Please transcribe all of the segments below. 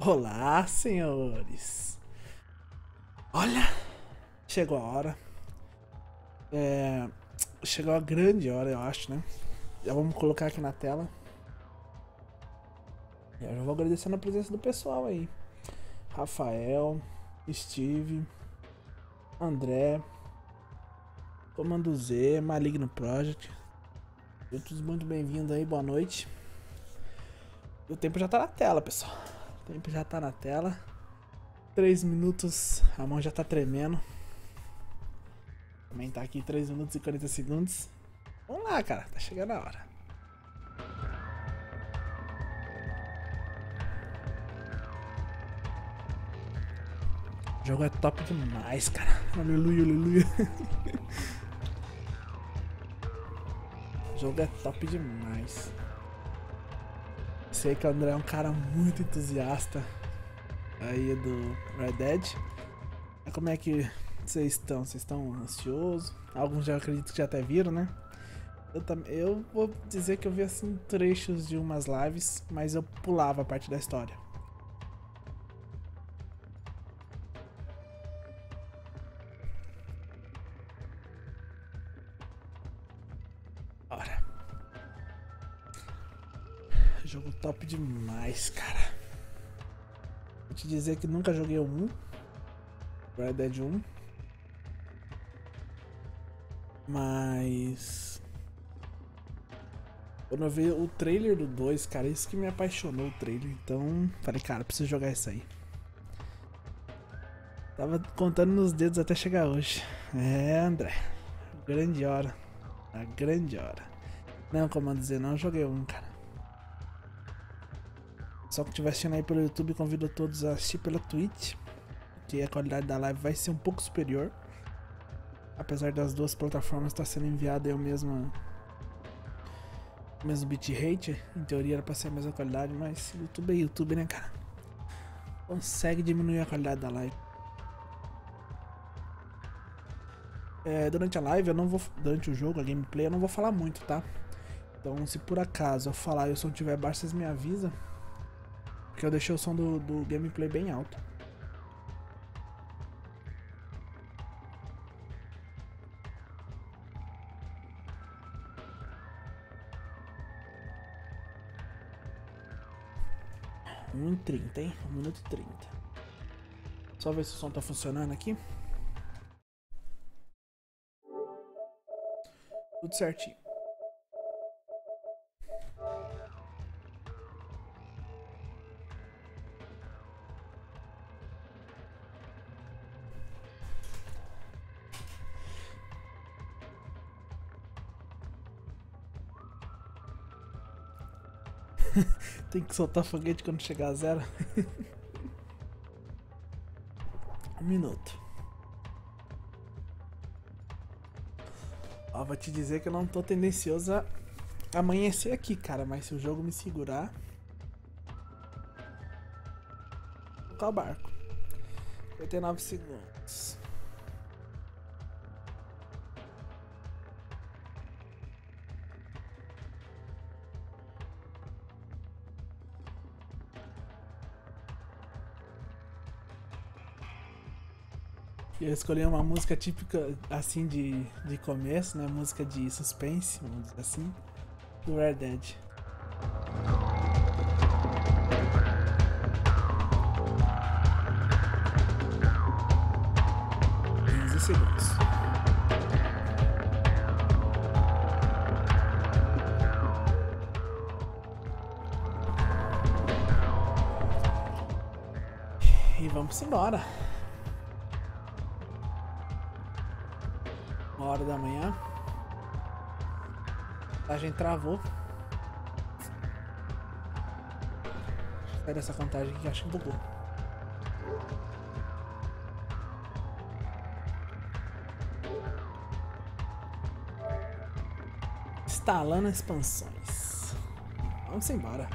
Olá, senhores. Olha, chegou a hora. Chegou a grande hora, eu acho, né? Já vamos colocar aqui na tela. Eu já vou agradecendo a presença do pessoal aí. Rafael, Steve, André, Comando Z, Maligno Project. Todos muito bem-vindos aí, boa noite. E o tempo já tá na tela, pessoal. O tempo já tá na tela. 3 minutos, a mão já tá tremendo. Também tá aqui 3 minutos e 40 segundos. Vamos lá, cara, tá chegando a hora. O jogo é top demais, cara. Aleluia, aleluia. O jogo é top demais. Sei que o André é um cara muito entusiasta aí do Red Dead. Como é que vocês estão? Vocês estão ansiosos? Alguns já acredito que já até viram, né? Eu vou dizer que eu vi assim trechos de umas lives, mas eu pulava a parte da história. Ora. Jogo top demais, cara. Vou te dizer que nunca joguei o 1, Red Dead 1. Mas quando eu vi o trailer do 2, cara, isso que me apaixonou o trailer. Então, falei, cara, preciso jogar isso aí. Tava contando nos dedos até chegar hoje. É, André, grande hora. A grande hora. Não, Comando Z, não joguei um, cara. Só que estiver assistindo aí pelo YouTube, convido todos a assistir pela Twitch, que a qualidade da live vai ser um pouco superior. Apesar das duas plataformas estar sendo enviado aí o mesmo bitrate, em teoria era pra ser a mesma qualidade, mas YouTube é YouTube, né, cara? Consegue diminuir a qualidade da live. Durante a live, eu não vou. Durante o jogo, a gameplay, eu não vou falar muito, tá? Então, se por acaso eu falar e o som tiver baixo, vocês me avisam. Porque eu deixei o som do gameplay bem alto. Um 1h30, hein? 1h30. Só ver se o som tá funcionando aqui. Tudo certinho. Tem que soltar foguete quando chegar a 0. 1 minuto. Ó, vou te dizer que eu não tô tendencioso a amanhecer aqui, cara. Mas se o jogo me segurar... Vou tocar o barco. 89 segundos. Eu escolhi uma música típica, assim, de começo, né? Música de suspense, vamos dizer assim, do Red Dead. 15 segundos. E vamos embora. 1h da manhã. A gente travou. Sai dessa contagem que acho que bugou. Instalando expansões. Vamos embora.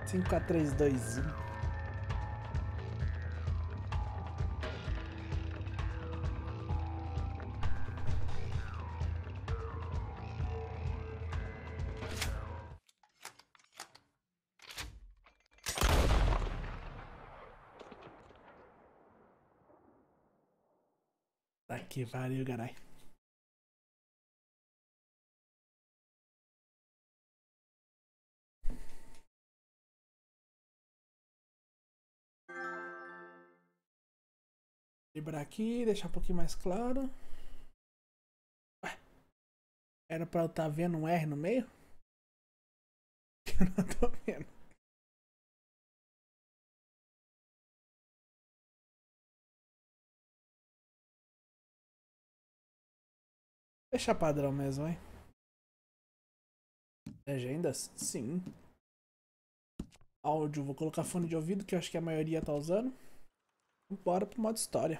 Cinco, 4, 3, 2, 1. Tá que pariu, carai. Liberar aqui, deixar um pouquinho mais claro. Ué, era pra eu estar vendo um R no meio? Eu não tô vendo. Deixa padrão mesmo, hein? Legendas? Sim. Áudio, vou colocar fone de ouvido, que eu acho que a maioria tá usando. Bora pro modo história.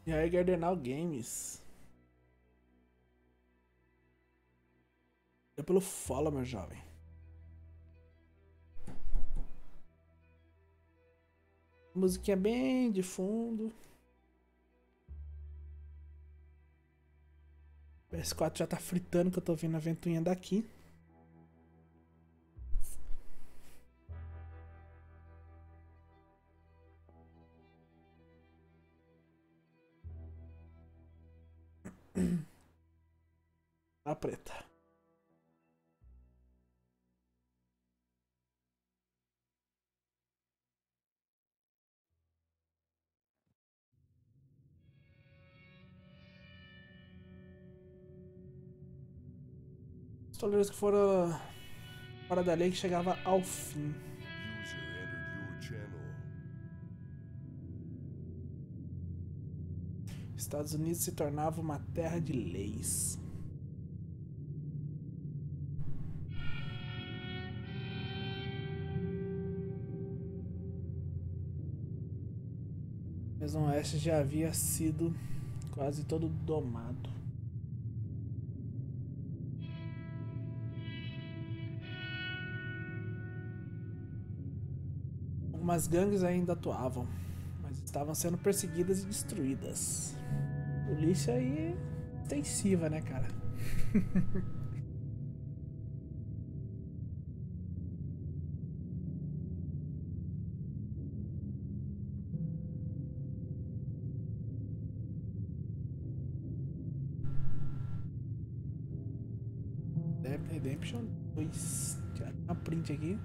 E aí, Gardenal Games. É pelo follow, meu jovem. Musiquinha bem de fundo. PS4 já tá fritando, que eu tô vendo a ventoinha daqui. A preta. Pistoleiros que foram fora da lei que chegava ao fim. User entered your channel. Estados Unidos se tornava uma terra de leis. O Meson Oeste já havia sido quase todo domado. Algumas gangues ainda atuavam, mas estavam sendo perseguidas e destruídas. Polícia aí é extensiva, né, cara? Red Dead Redemption 2. Tirar uma print aqui.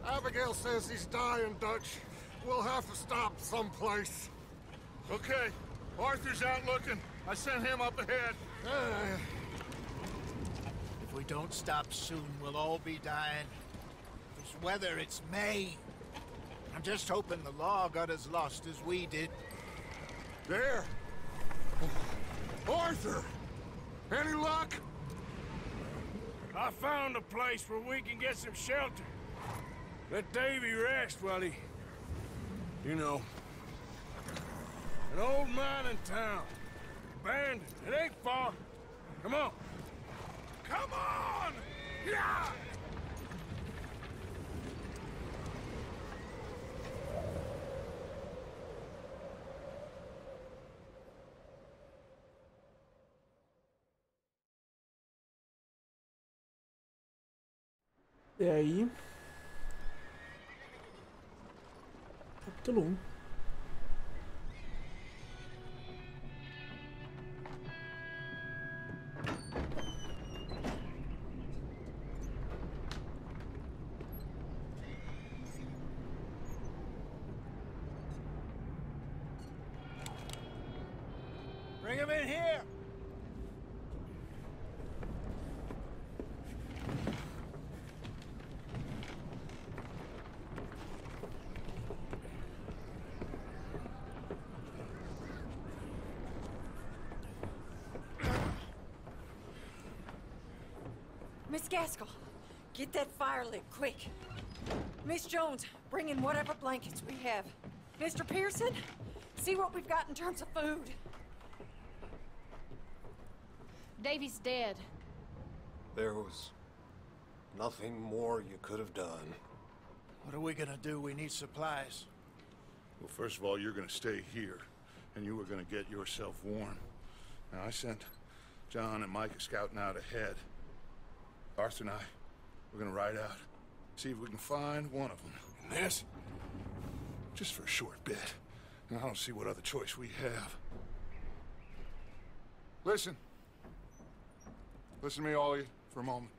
Abigail says he's dying, Dutch. We'll have to stop someplace. Okay. Arthur's out looking. I sent him up ahead. If we don't stop soon, we'll all be dying. This weather, it's May. I'm just hoping the law got as lost as we did. There! Arthur! Any luck? I found a place where we can get some shelter. Let Davy rest while he... You know. An old mining town. Abandoned. It ain't far. Come on. Come on! Yeah! E aí, capítulo 1. Bring him in here! Miss Gaskell, get that fire lit, quick. Miss Jones, bring in whatever blankets we have. Mr. Pearson, see what we've got in terms of food. Davy's dead. There was nothing more you could have done. What are we gonna do? We need supplies. Well, first of all, you're gonna stay here, and you are gonna get yourself warm. Now, I sent John and Micah scouting out ahead. Arthur and I, we're gonna ride out, see if we can find one of them. And this, just for a short bit. And I don't see what other choice we have. Listen. Listen to me, all of you, for a moment.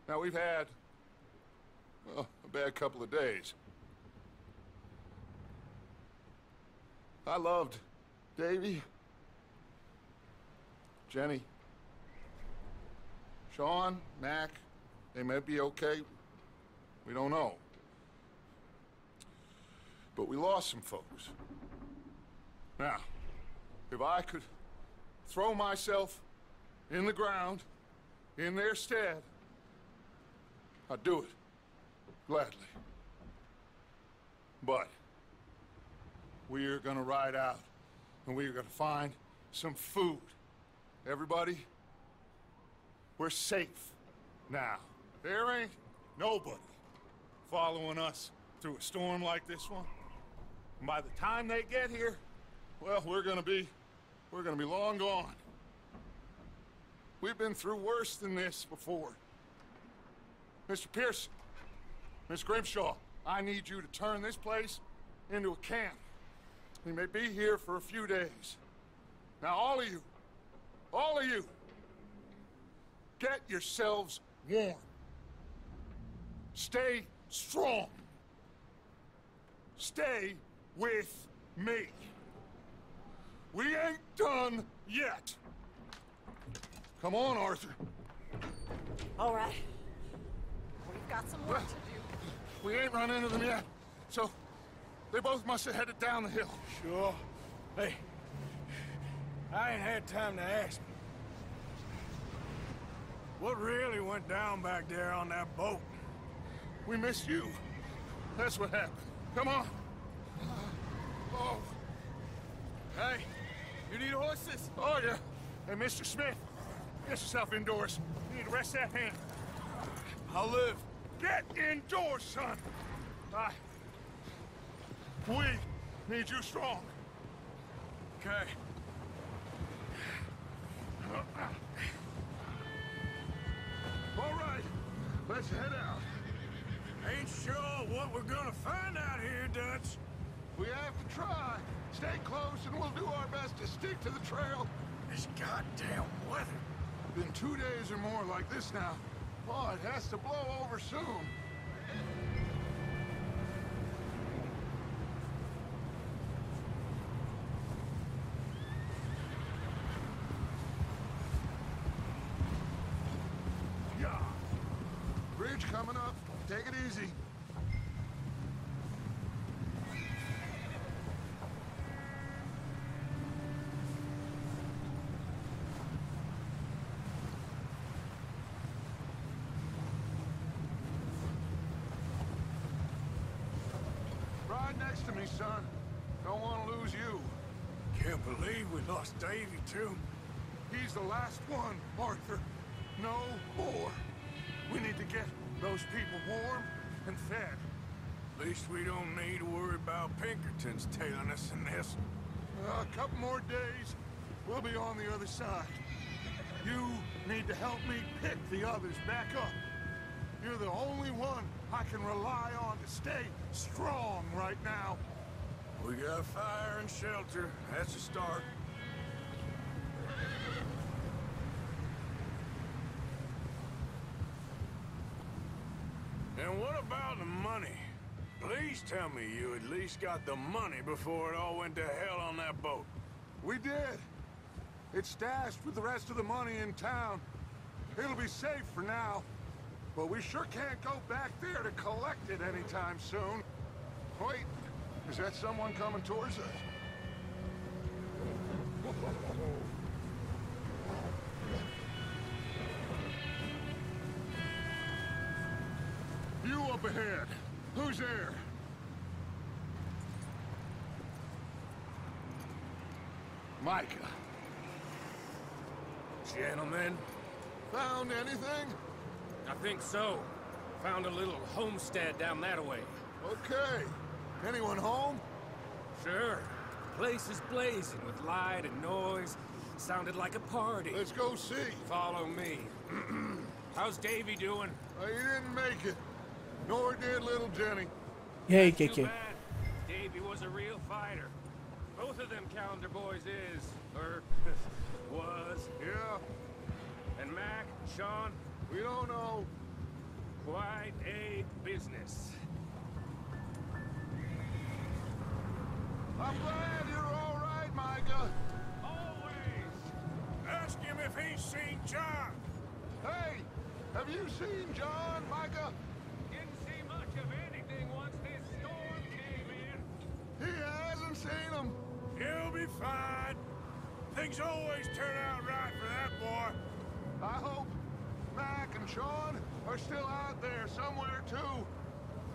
Now, we've had, well, a bad couple of days. I loved Davy, Jenny, Sean, Mac. They may be okay. We don't know. But we lost some folks. Now, if I could throw myself in the ground, in their stead, I'd do it. Gladly. But we're gonna ride out, and we're gonna find some food. Everybody, we're safe now. There ain't nobody following us through a storm like this one. And by the time they get here, well, we're gonna be long gone. We've been through worse than this before. Mr. Pierce, Miss Grimshaw, I need you to turn this place into a camp. We may be here for a few days. Now, all of you, get yourselves warm. Stay strong. Stay with me. We ain't done yet. Come on, Arthur. All right. We've got some work to do. We ain't run into them yet, so they both must have headed down the hill. Sure. Hey, I ain't had time to ask. What really went down back there on that boat? We missed you. That's what happened. Come on. Oh. Hey, you need horses? Oh, yeah. Hey, Mr. Smith, get yourself indoors. You need to rest that hand. I'll live. Get indoors, son. We need you strong. Okay. All right, let's head out. Ain't sure what we're gonna find out here, Dutch. We have to try. Stay close and we'll do our best to stick to the trail. This goddamn weather. Been 2 days or more like this now. Oh, it has to blow over soon. Yeah. Bridge coming up. Take it easy. Ride next to me, son. Don't want to lose you. Can't believe we lost Davy, too. He's the last one, Arthur. No more. We need to get those people warm and fed. At least we don't need to worry about Pinkertons tailing us in this. A couple more days, we'll be on the other side. You need to help me pick the others back up. You're the only one I can rely on to stay strong right now. We got fire and shelter. That's a start. And what about the money? Please tell me you at least got the money before it all went to hell on that boat. We did. It's stashed with the rest of the money in town. It'll be safe for now. But we sure can't go back there to collect it anytime soon. Wait, is that someone coming towards us? You up ahead. Who's there? Micah. Gentlemen, Found anything? I think so. Found a little homestead down that way. Okay. Anyone home? Sure. Place is blazing with light and noise. Sounded like a party. Let's go see. Follow me. How's Davy doing? He didn't make it. Nor did little Jenny. E aí, Too KK? bad. Davy was a real fighter. Both of them calendar boys is, or was. Yeah, And Mac, Sean, we don't know. quite a business. I'm glad you're all right, Micah. Always. Ask him if he's seen John. Hey, have you seen John, Micah? Didn't see much of anything once this storm came in. He hasn't seen him. He'll be fine. Things always turn out right for that boy. I hope Mac and Sean are still out there somewhere, too.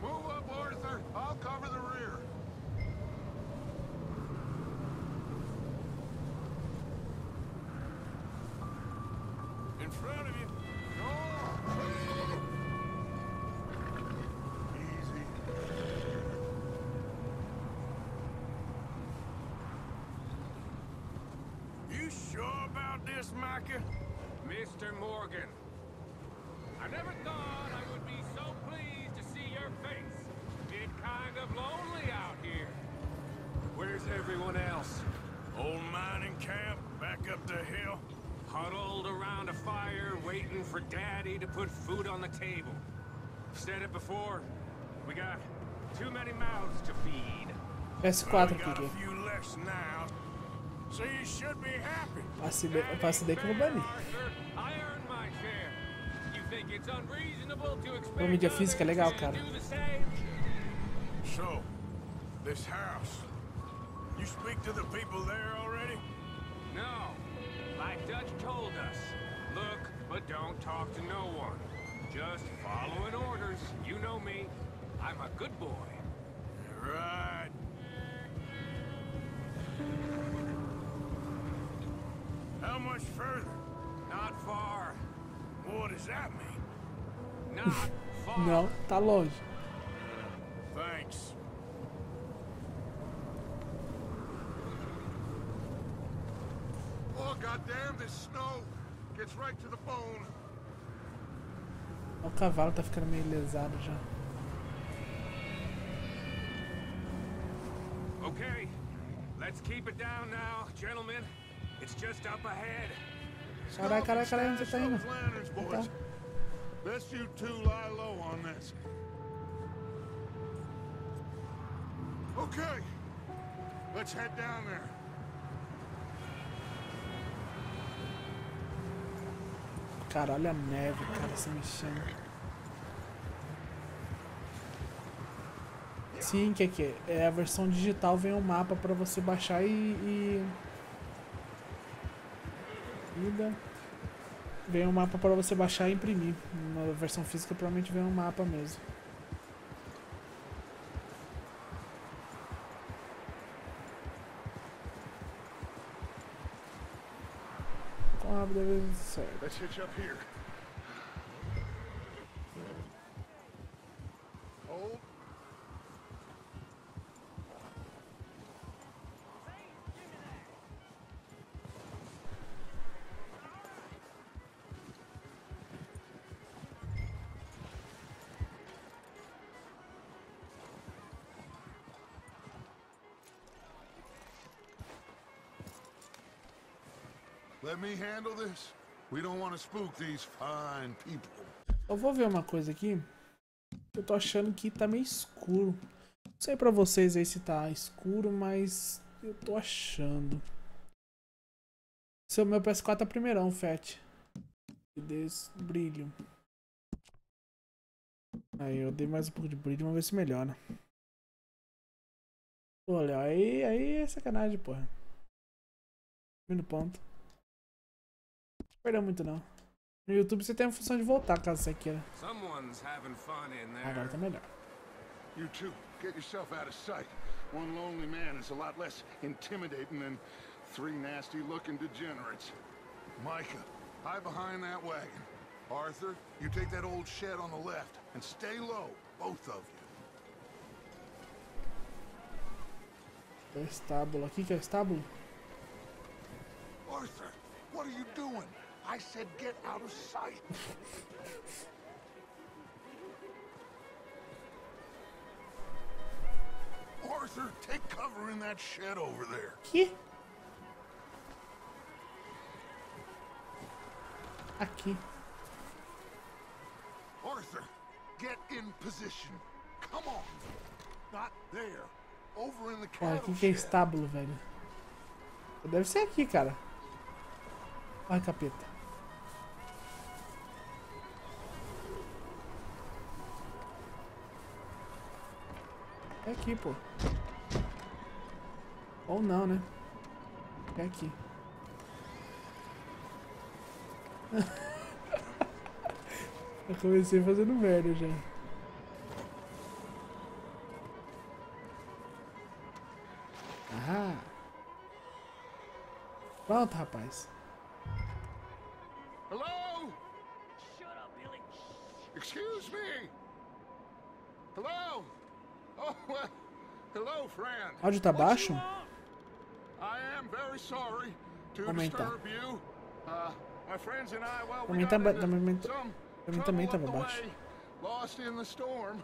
Move up, Arthur. I'll cover the rear. In front of you. Easy. You sure about this, Micah? Mr. Morgan, I never thought I would be so pleased to see your face. Get kind of lonely out here. Where's everyone else? Old mining camp, back up the hill. Huddled around a fire, waiting for Daddy to put food on the table. Said it before. We got too many mouths to feed. PS4 Well, aqui, we got a que few less now, so you should be happy. passei que eu vou banir. Arthur, I earned my share. You think it's unreasonable to expect O mídia física é legal, others cara. to do the same? So, this house. You speak to the people there already? No. Like Dutch told us. Look, but don't talk to no one. Just following orders. You know me. I'm a good boy. Right. How much further? Not far. What does that mean? Not far. Não, tá longe. Thanks. Oh, goddamn, this snow gets right to the bone. O cavalo tá ficando meio lesado já. Okay. Let's keep it down now, gentlemen. It's just up ahead. Caralho, caralho, onde você tá indo? Lanterns, Tá. boys. Best you two lie low on this. Okay. Let's head down there. Cara, olha a neve, cara, se mexendo. Sim, que é a versão digital, vem um mapa pra você baixar e... Vem um mapa pra você baixar e imprimir. Na versão física provavelmente vem um mapa mesmo. Com rápido deve ser certo. Let's hitch up here. Hold. Let me handle this. We don't want to spook these fine people. Eu vou ver uma coisa aqui. Eu tô achando que tá meio escuro. Não sei pra vocês aí se tá escuro, mas eu tô achando. Seu meu PS4 tá primeirão, Fat. E desse brilho. Aí eu dei mais um pouco de brilho, vamos ver se melhora. Olha, aí é sacanagem, porra. No ponto. Não perdeu muito não. No YouTube você tem a função de voltar caso você queira. Someone's having fun in there. Agora tá melhor. You two, get yourself out of sight. One lonely man is a lot less intimidating than three nasty-looking degenerates. Micah, hide behind that wagon. Arthur, you take that old shed on the left and stay low, both of you. É estábulo. Aqui que é estábulo? Arthur, what are you doing? I said get out of sight. Arthur, take cover in that shed over there. Aqui? Aqui. Arthur, get in position. Come on. Not there. Over in the Cara, cattle aqui que é shed. estábulo, velho. Deve ser aqui, cara. Ai, capeta. É aqui, pô. Ou não, né? É aqui. Eu comecei fazendo merda já. Ah. Pronto, rapaz. Hello? Shut up, Billy. Excuse me. Hello? Oh, well, hello, friend. Áudio tá baixo? I am very sorry to Aumentar. disturb you. My friends and I, well, we Aumenta, got into aumenta. some Pra mim também tava baixo. Lost in the storm.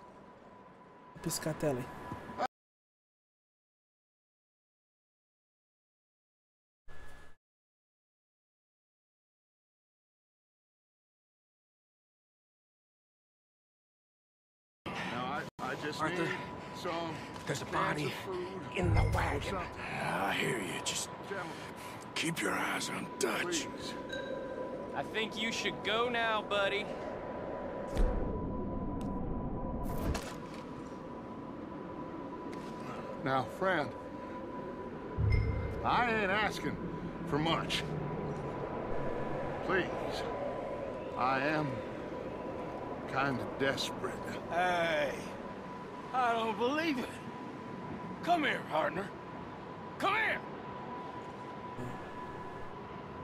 Vou piscar a tela aí. I just Arthur, need some there's a body food in the or wagon. something. I hear you. Just keep your eyes on Dutch. Please. I think you should go now, buddy. Now, friend, I ain't asking for much. Please, I am kind of desperate. Hey, I don't believe it. Come here, partner. Come here.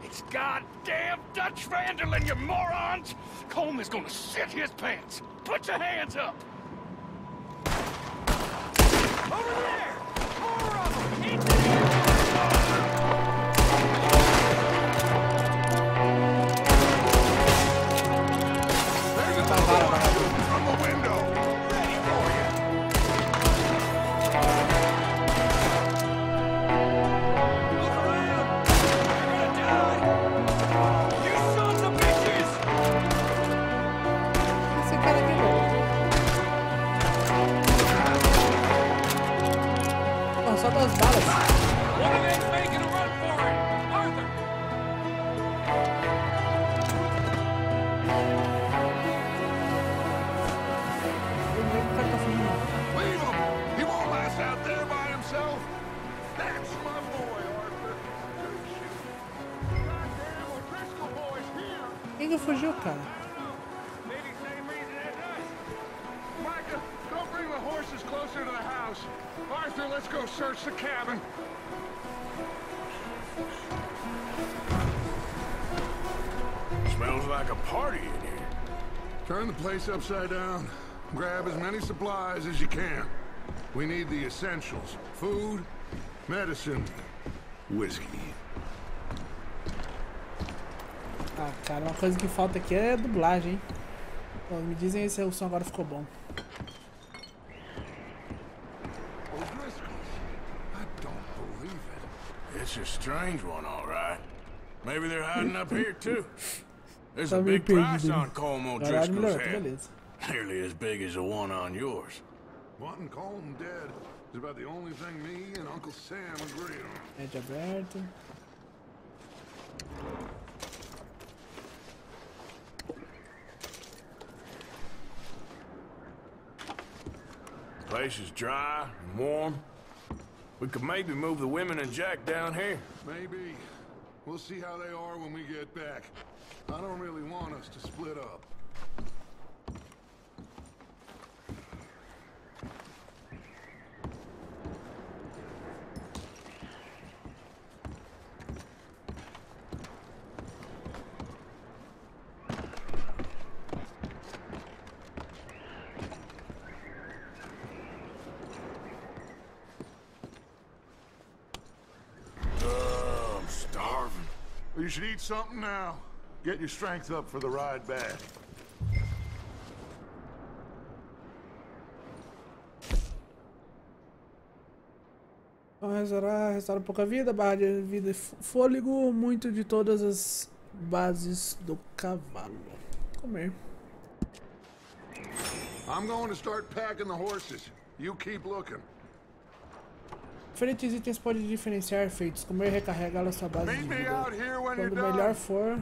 It's goddamn Dutch Vanderlyn, you morons! Colm is gonna shit his pants. Put your hands up. Over there! More of them! Into the There's a door from the window. Ready for you. Look around! You're gonna die! You sons of bitches! Esse cara aqui, velho. Ó, só das balas. One of them's making a run for it! Arthur! O nego tá fugindo. Leave him. He won't last out there by himself. That's my boy, Arthur. Good shooting. Goddamn O'Driscoll boy's here. Quem que fugiu, cara? Maybe same reason as us. Micah, go bring the horses closer to the house. Arthur, let's go search the cabin. Smells like a party in here. Turn the place upside down. Grab as many supplies as you can. We need the essentials. Food, medicine, whiskey. Ah, cara, uma coisa que falta aqui é dublagem, hein? Pô, me dizem se o som agora ficou bom. O'Driscoll's? I don't believe it. It's a strange one, all right. Maybe they're hiding up here, too. There's Tá a meio big price perdido. on Colm Caralho, O'Driscoll's melhorou, tá head. beleza. Nearly as big as the one on yours. Wanting Colm dead is about the only thing me and Uncle Sam agree on. Média aberta. Place is dry and warm. We could maybe move the women and Jack down here. Maybe. We'll see how they are when we get back. I don't really want us to split up. I'm starving. You should eat something now. Get your strength up for the ride back. Então, restaurar um pouco a vida, barra de vida e fôlego, muito de todas as bases do cavalo. Comer. I'm going to start packing the horses. You keep looking. Diferentes itens podem diferenciar efeitos. Comer recarrega a sua base de Meet me vida. out here when you're Quando melhor done. for...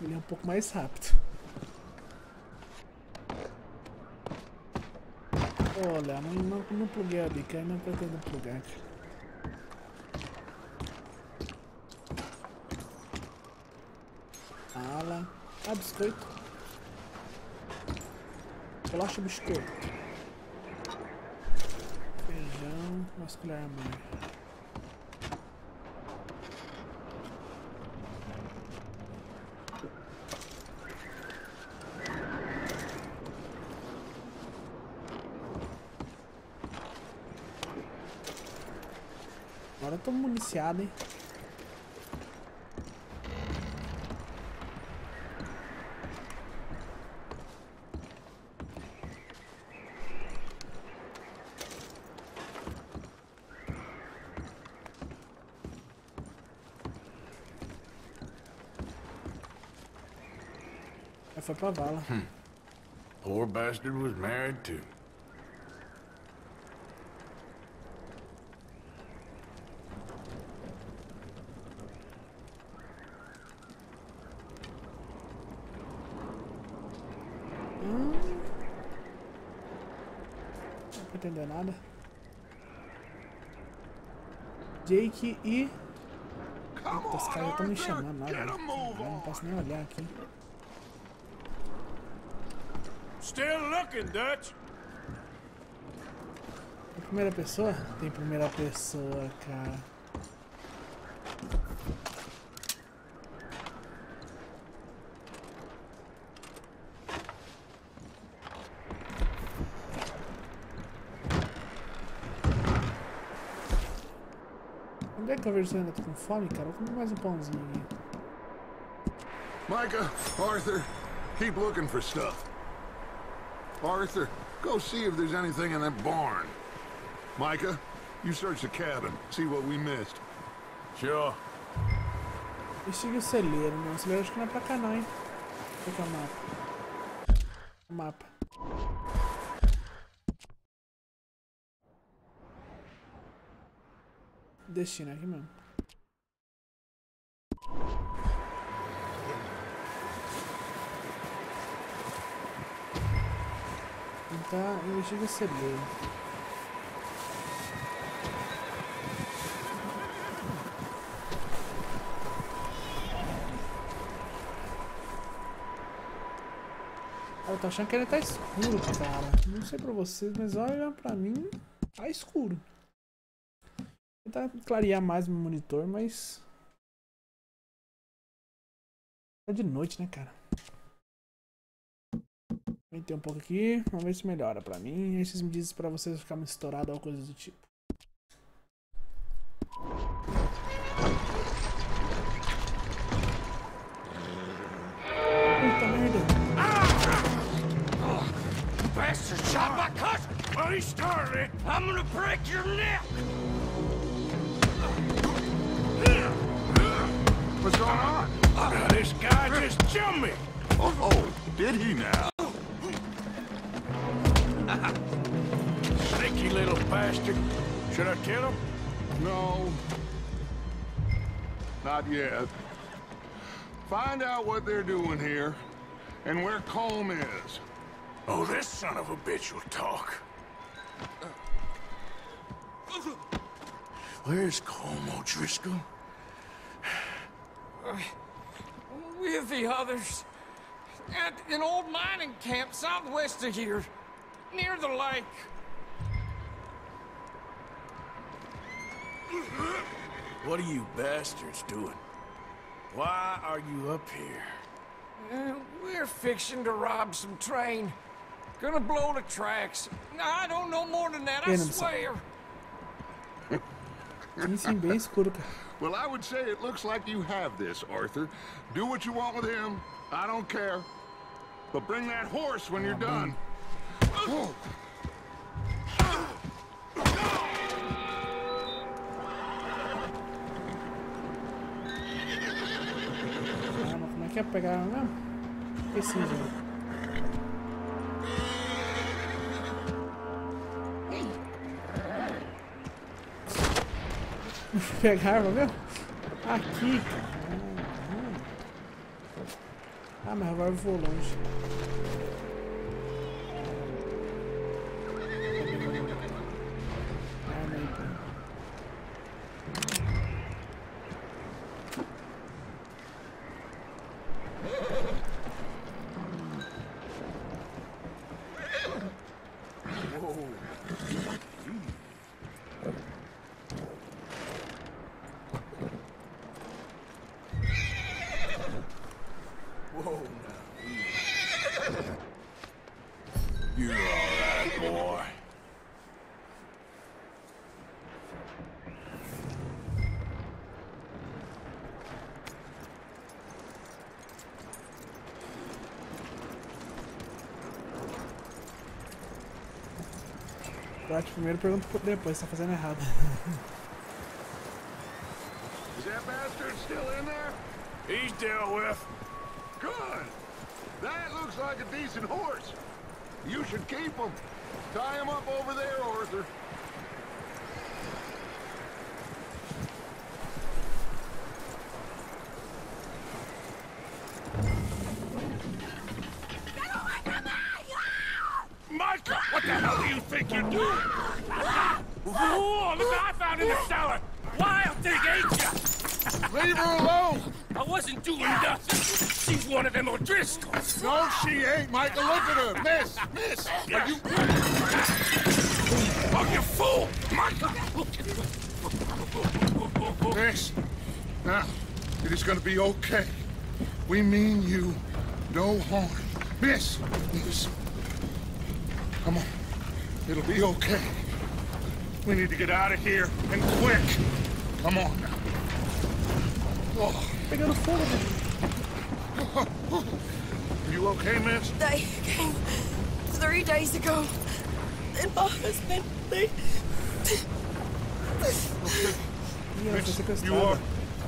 Ele é um pouco mais rápido. Olha, não pluguei ali, cara. Não pretendo plugar. Ala. Ah, biscoito. Bolacha biscoito. Feijão. Nossa colher amarga. Agora eu tô municiado, hein? foi pra vala. Poor bastard was married too. Não tô entendendo nada. Jake e... Eita, os caras estão me chamando lá, velho. Eu não posso nem olhar aqui. Still looking, Dutch. Tem primeira pessoa? Tem primeira pessoa, cara. Onde é que eu vejo você ainda? Tô com fome, cara? Vou comer mais um pãozinho aqui. Micah, Arthur, keep looking for stuff. Arthur, go see if there's anything in that barn. Micah, you search the cabin, see what we missed. Sure. E siga o celeiro, não. O celeiro acho que não é pra cá não, hein? Qual que é o mapa? O mapa. Destino aqui mesmo. Então, investiga o celeiro. Eu tô achando que ele tá escuro, cara. Não sei pra vocês, mas olha pra mim, tá escuro. Vou tentar clarear mais meu monitor, mas... É de noite, né, cara? Aumentei um pouco aqui, vamos ver se melhora pra mim. Aí vocês me dizem pra vocês ficar muito estourado ou coisa do tipo. Puta merda. Bastard shot my cousin! Well, he started it. I'm gonna break your neck! What's going on? This guy just jumped me! Oh, did he now? Sneaky little bastard. Should I kill him? No. Not yet. Find out what they're doing here, and where Combe is. Oh, this son of a bitch will talk. Where's Colm O'Driscoll? With the others. At an old mining camp southwest of here. Near the lake. What are you bastards doing? Why are you up here? We're fixing to rob some train. Gonna blow the tracks. I don't know more than that, I swear. Sim, bem escuro, cara. Well, I would say it looks like you have this, Arthur. Do what you want with him. I don't care. But bring that horse when you're done. Caramba, como é que é pegar mesmo? Esqueci já. Pegar a arma mesmo? Aqui, cara. Ah, mas agora eu vou longe. Arma aí, pô. You're all right, boy. Bate primeiro, pergunta depois, tá fazendo errado. Is that bastard still in there? He's dealt with. Good. That looks like a decent horse. You should keep him. Tie him up over there, Arthur. Micah, what the hell do you think you're doing? Whoa, look what I found in the cellar. Wild thing, ain't ya? Leave her alone. I wasn't doing nothing. She's one of them O'Driscolls. No, she ain't, Micah. Look at her. Miss, are you... Oh, you fool! Micah! Miss, now, it is gonna be okay. We mean you no harm. Miss. Come on. It'll be okay. We need to get out of here, and quick. Come on now. Oh. I got a photo of Are you okay, miss? They came 3 days ago. And my husband, they... Miss, you are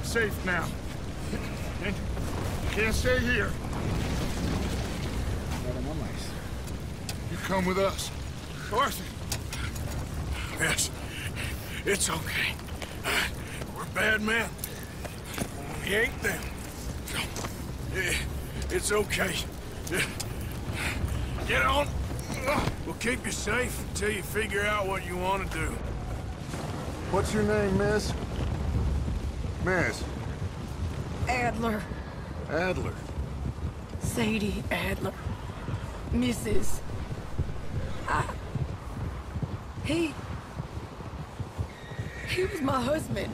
safe now. And you can't stay here. You come with us. Arthur. Yes, it's okay. We're bad men. We ain't them. It's okay. Get on. We'll keep you safe until you figure out what you want to do. What's your name, miss? Miss? Adler. Adler. Sadie Adler. Mrs. He was my husband.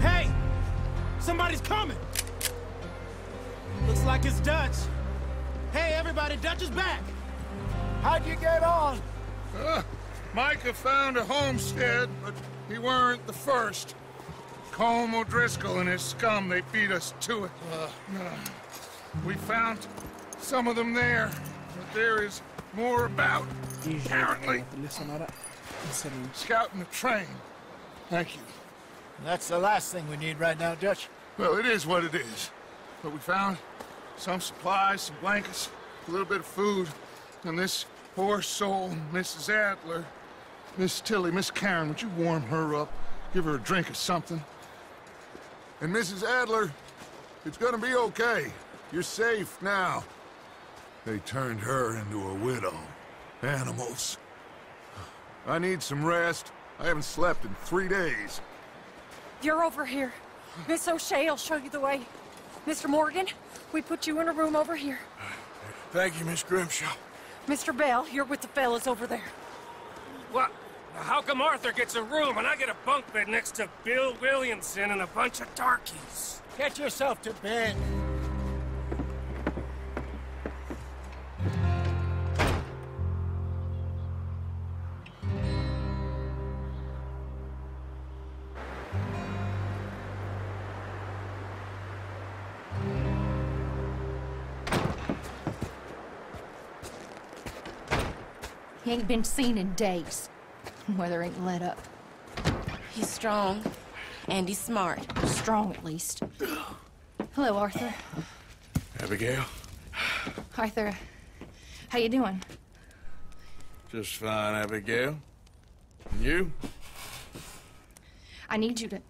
Hey! Somebody's coming! Looks like it's Dutch. Hey, everybody, Dutch is back! How'd you get on? Micah found a homestead, but he weren't the first. Colm O'Driscoll and his scum, they beat us to it. We found some of them there, but there is more about, apparently. Scouting the train. Thank you. That's the last thing we need right now, Dutch. Well, it is what it is. But we found some supplies, some blankets, a little bit of food, and this poor soul, Mrs. Adler, Miss Tilly, Miss Karen, would you warm her up? Give her a drink or something? And Mrs. Adler, it's gonna be okay. You're safe now. They turned her into a widow. Animals. I need some rest. I haven't slept in 3 days. You're over here. Miss O'Shea will show you the way. Mr. Morgan, we put you in a room over here. Thank you, Miss Grimshaw. Mr. Bell, you're with the fellas over there. What? How come Arthur gets a room and I get a bunk bed next to Bill Williamson and a bunch of darkies? Get yourself to bed. He ain't been seen in days. Weather ain't let up. He's strong, and he's smart. Strong, at least. Hello, Arthur. Abigail? Arthur, how you doing? Just fine, Abigail. And you? I need you to...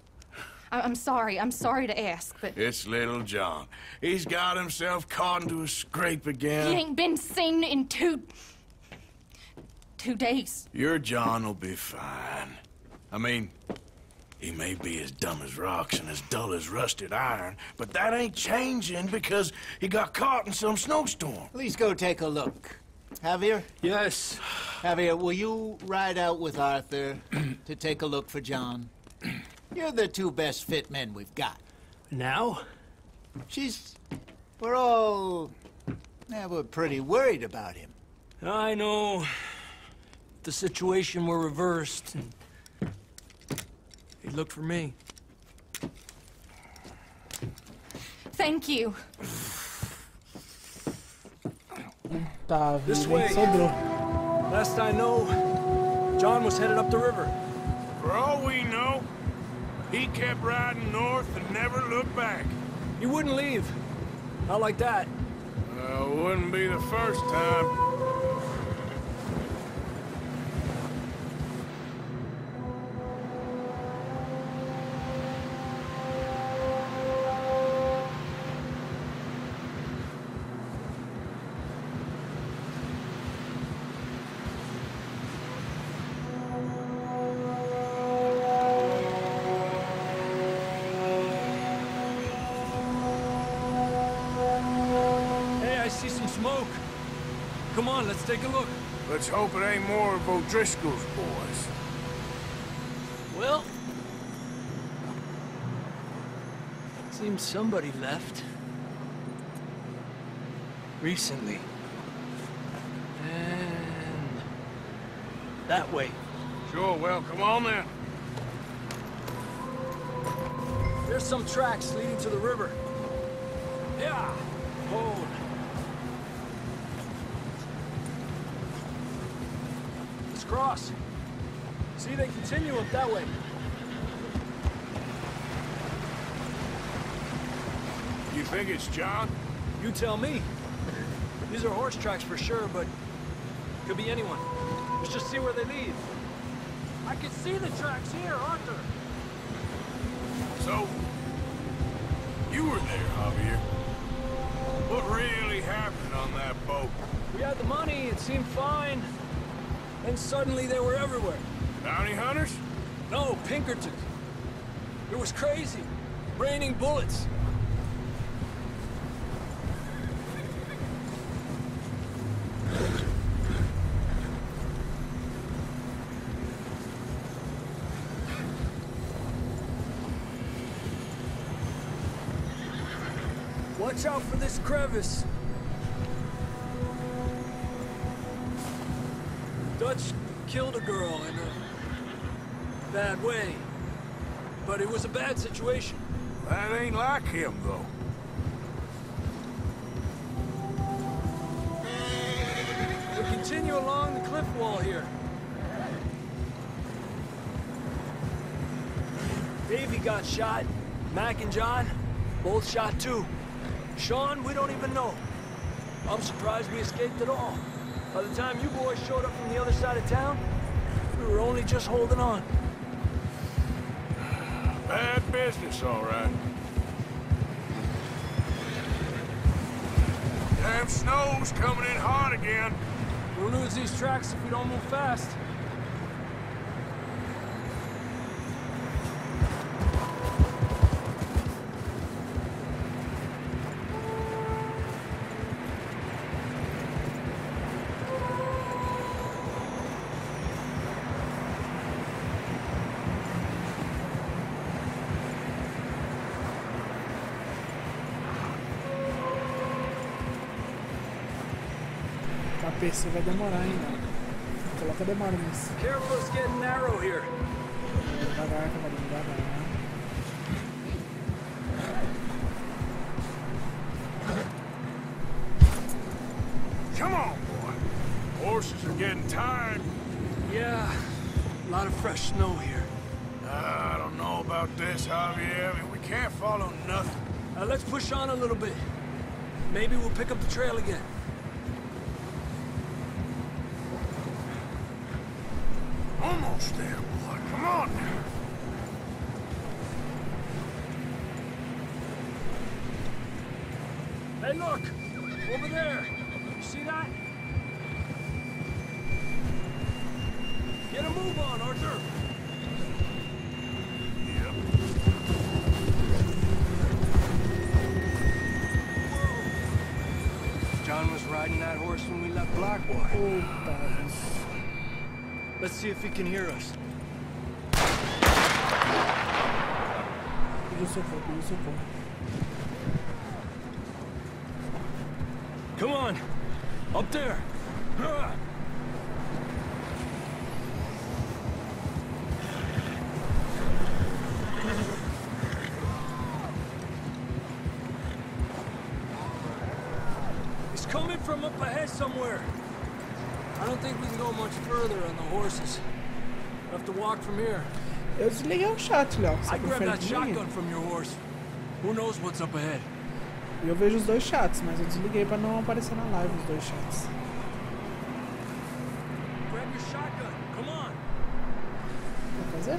I'm sorry to ask, but... It's little John. He's got himself caught into a scrape again. He ain't been seen in 2 days. Your John will be fine. I mean, he may be as dumb as rocks and as dull as rusted iron, but that ain't changing because he got caught in some snowstorm. Please go take a look. Javier? Yes. Javier, will you ride out with Arthur to take a look for John? You're the 2 best fit men we've got. Now? We're pretty worried about him. I know. The situation were reversed, and he looked for me. Thank you. Tá, This vivo, way. hein? Sobrou. Last I know, John was headed up the river. For all we know, he kept riding north and never looked back. He wouldn't leave. Not like that. Wouldn't be the first time. Smoke. Come on, let's take a look. Let's hope it ain't more of O'Driscoll's boys. Well, seems somebody left. Recently. And that way. Sure, well, come on then. There's some tracks leading to the river. Yeah, hold. Cross. See, they continue up that way. You think it's John? You tell me. These are horse tracks for sure, but could be anyone. Let's just see where they lead. I can see the tracks here, Arthur. So, you were there, Javier. What really happened on that boat? We had the money, it seemed fine. And suddenly they were everywhere. Bounty hunters? No, Pinkertons. It was crazy. Raining bullets. Watch out for this crevice. Dutch killed a girl in a bad way. But it was a bad situation. That ain't like him, though. We'll continue along the cliff wall here. Davey got shot. Mac and John, both shot too. Sean, we don't even know. I'm surprised we escaped at all. By the time you boys showed up from the other side of town, we were only just holding on. Bad business, all right. Damn snow's coming in hard again. We'll lose these tracks if we don't move fast. A PC vai demorar ainda. Coloca demora nisso. Careful, it's getting narrow here. Devagar, cavalinho, devagar. Come on, boy. Horses are getting tired. Yeah, a lot of fresh snow here. I don't know about this, Javier. I mean, we can't follow nothing. Let's push on a little bit. Maybe we'll pick up the trail again. Almost there, boy. Come on now. Hey, look! Over there! You see that? Get a move on, Arthur! Yep. Whoa! John was riding that horse when we left Blackwater. Puta. Let's see if he can hear us. Pediu socorro, pediu socorro. Come on! Up there! coming from up ahead somewhere. I don't think we can go much further on the horses. We'll have to walk from here. Eu desliguei o chat, Léo. Você I grabbed prefere that desligar? shotgun from your horse. Who knows what's up ahead? E eu vejo os dois chats, mas eu desliguei pra não aparecer na live os dois chats. Grab your shotgun. Come on. Quer fazer?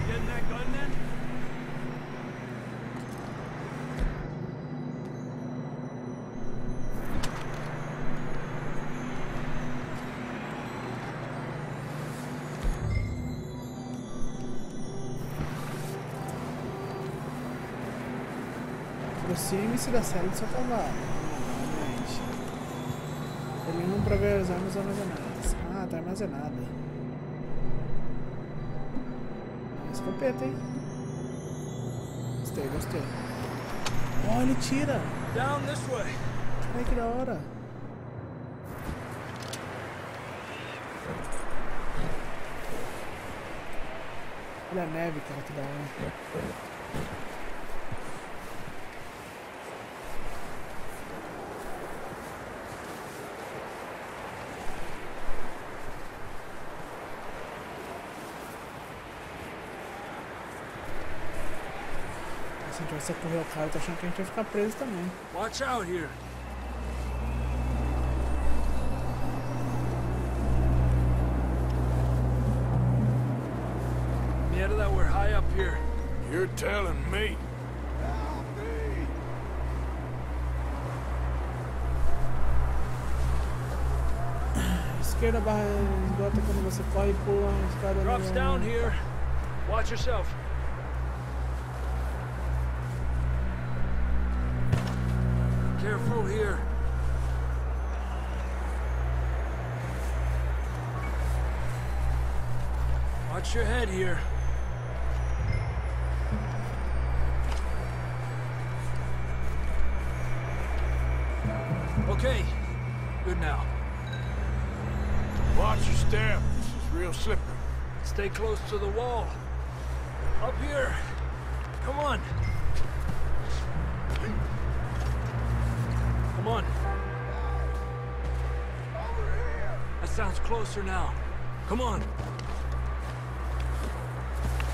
Getting that gun then? Aproxime-se da cela do seu cavalo. Realmente. Elimina pra ver as armas armazenadas. Ah, tá armazenada. Escopeta, hein? Gostei, gostei. Oh, ele tira! Down this way. Ai, que da hora! Olha a neve, cara, que da hora. Se a gente vai socorrer o cara, eu tô achando que a gente vai ficar preso também. Watch out here. Mierda, that we're high up here. You're telling me. Esquerda barra esgota quando você corre e pula a escada. Drops down here. Watch yourself. Careful here. Watch your head here. Okay, good now. Watch your step. This is real slippery. Stay close to the wall. Up here. Come on. Come on. That sounds closer now. Come on.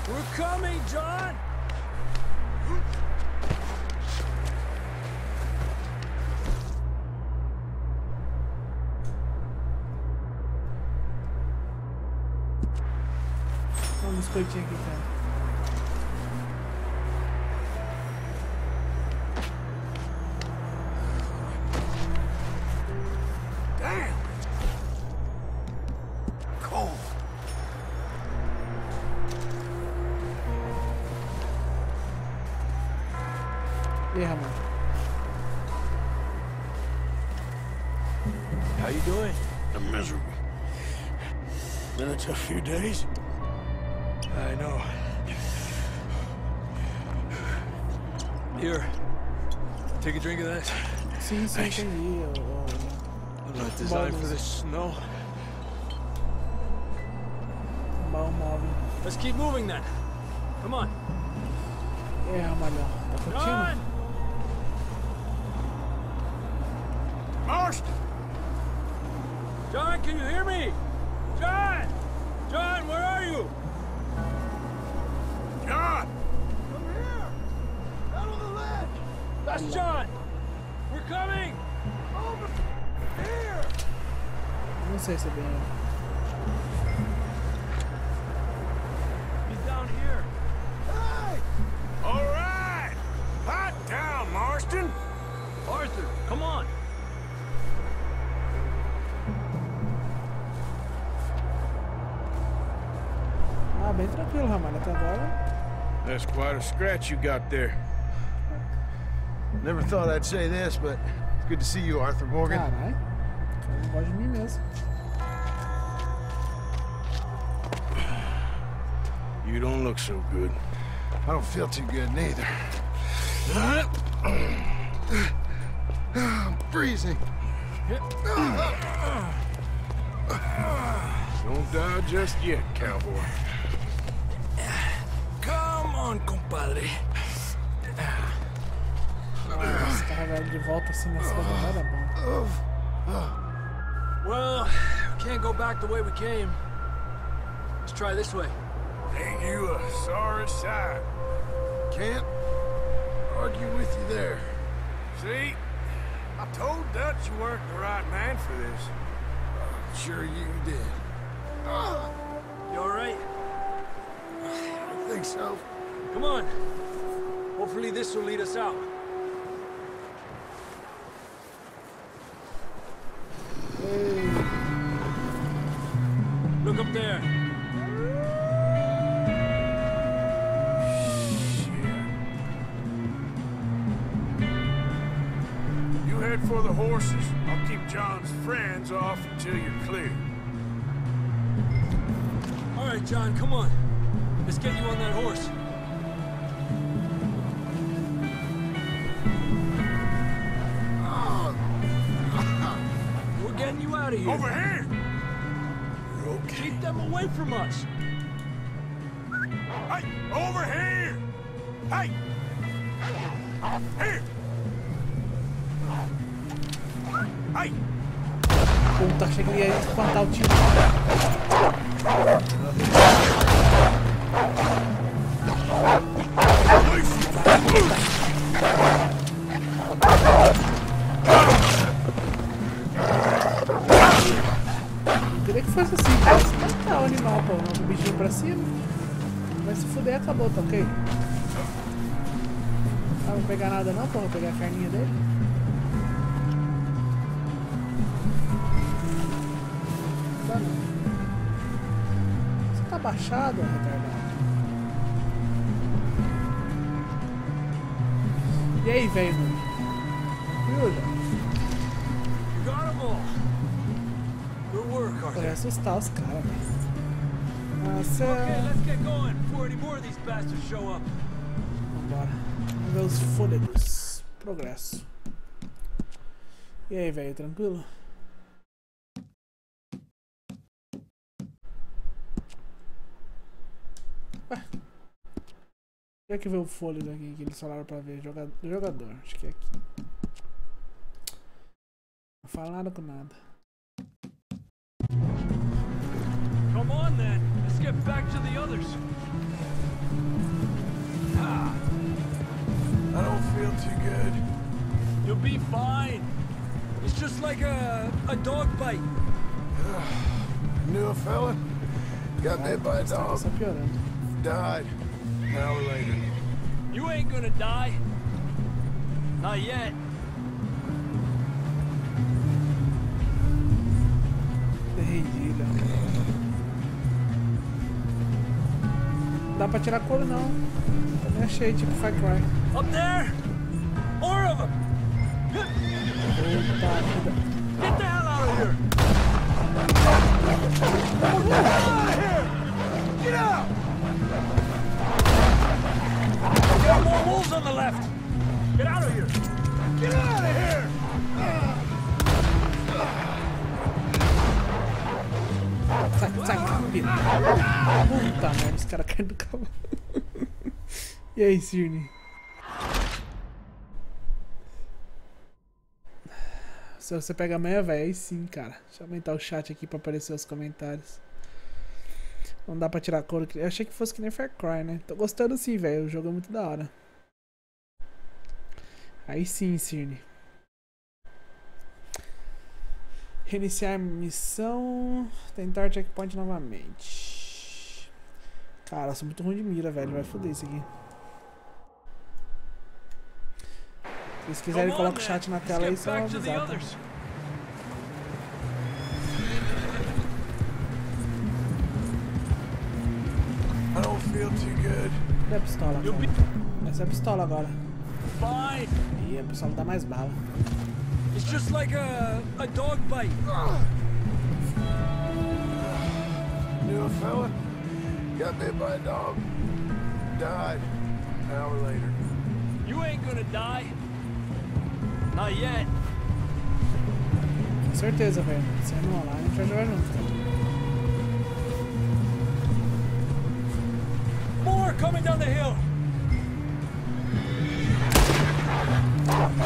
We're coming, John! Vamos biscoitinho aqui, cara. How you doing? I'm miserable. Been a tough few days. I know. Here. Take a drink of that. Sim, entendi. I'm not designed for this snow. Mal móvel. Let's keep moving then. Come on. Ramalhão. Tá curtindo? John! Marston! John, can you hear me? John! John, where are you? John! Over here! Out on the ledge! That's John! We're coming! Over here! Não sei se é bem. He's down here. Hey! All right! Hot down, Marston! Arthur, come on! Ah, bem tranquilo, Ramalho, até agora. That's quite a scratch you got there. Never thought I'd say this, but it's good to see you, Arthur Morgan. Caralho, eu não gosto de mim mesmo. You don't look so good. I don't feel too good neither. I'm freezing. Don't die just yet, cowboy. Come on, compadre. Nossa, carregar ele de volta assim nessa coisa não era bom. Well, we can't go back the way we came. Let's try this way. Ain't you a sorry sight? Can't argue with you there. See? I told Dutch you weren't the right man for this. I'm sure you did. You alright? I think so. Come on. Hopefully this will lead us out. Look up there. You head for the horses. I'll keep John's friends off until you're clear. All right, John, come on. Let's get you on that horse. We're getting you out of here. Over here! Okay. Keep them away from us. Hey! Over here! Hey! Here! Hey! Puta, achei que ele ia espantar o tio. Eu queria que fosse assim, cara. Espantar o animal, pô. O bichinho pra cima. Vai se fuder, acabou, tá ok? Ah, não vou pegar nada não, pô. Vou pegar a carninha dele. Não dá não. Você tá baixado, retardado? E aí, velho? Viu? Vai assustar os caras, velho. Nossa. Vambora. Vamos ver os fôlegos. Progresso. E aí, velho, tranquilo? Ué. Onde é que vê o fôlego aqui que eles falaram pra ver? Jogador. Acho que é aqui. Não fala nada com nada. Come on then, let's get back to the others. I don't feel too good. You'll be fine. It's just like a dog bite. Knew a fella? Got bit by a dog. Died. An hour later. You ain't gonna die. Not yet. Não dá pra tirar couro não. Também achei tipo Far Cry. Up there! More of them! Puta vida. Get the hell out of here! Get out of here! Get out! There are more wolves on the left! Get out of here! Get out of here! Sai, filho. Puta merda, os caras caem do cavalo. E aí, Cirne? Se você pega amanhã, velho, aí sim, cara. Deixa eu aumentar o chat aqui pra aparecer os comentários. Não dá pra tirar couro. Eu achei que fosse que nem Far Cry, né? Tô gostando sim, velho. O jogo é muito da hora. Aí sim, Cirne. Reiniciar missão. Tentar checkpoint novamente. Cara, eu sou muito ruim de mira, velho. Vai foder isso aqui. Se vocês quiserem, coloca o chat na tela aí, só avisar, tá? I don't feel too good. Cadê a pistola, cara? Essa é a pistola agora. Ih, a pistola dá mais bala. It's just like a dog bite. Knew a fella? Got bit by a dog. Died. An hour later. You ain't gonna die. Not yet. Com certeza, velho. Se não lá, a gente vai jogar junto, cara. More coming down the hill.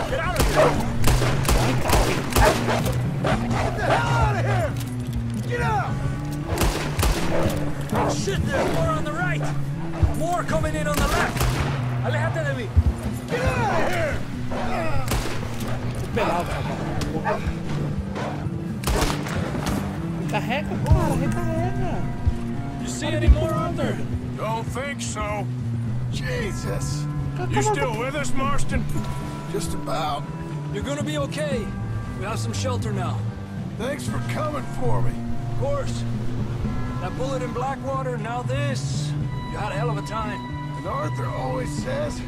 Get out of here! Get the hell out of here! Get out! Oh, shit, there's more on the right. More coming in on the left. Aléjate de mí. Get out of here! Carrega, cara, recarrega. You see any more out there? Don't think so. Jesus. You still with us, Marston? Just about. You're gonna be okay. We have some shelter now. Thanks for coming for me. Of course. That bullet in Blackwater, now this. You had a hell of a time. And Arthur always says,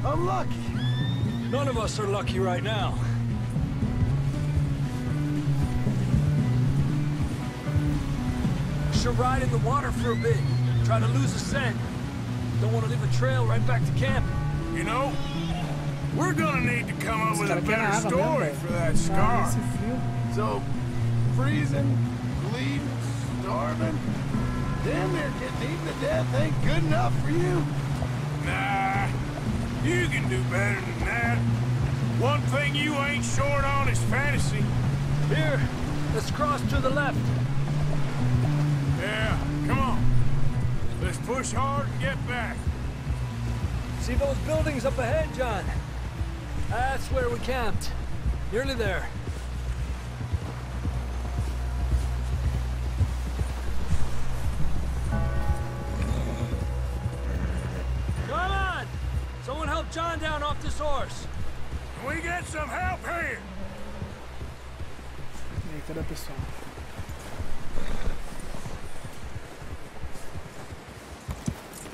I'm lucky. None of us are lucky right now. Should ride in the water for a bit. Try to lose the scent. Don't want to leave a trail right back to camp. You know, we're gonna need to come up with a better story for that scar. So, freezing, bleeding, starving, damn near getting eaten to death ain't good enough for you? Nah, you can do better than that. One thing you ain't short on is fantasy. Here, let's cross to the left. Yeah, come on. Let's push hard and get back. See those buildings up ahead, John? That's where we camped. Nearly there. Come on! Someone help John down off this horse. Can we get some help here? E aí, cadê o pessoal?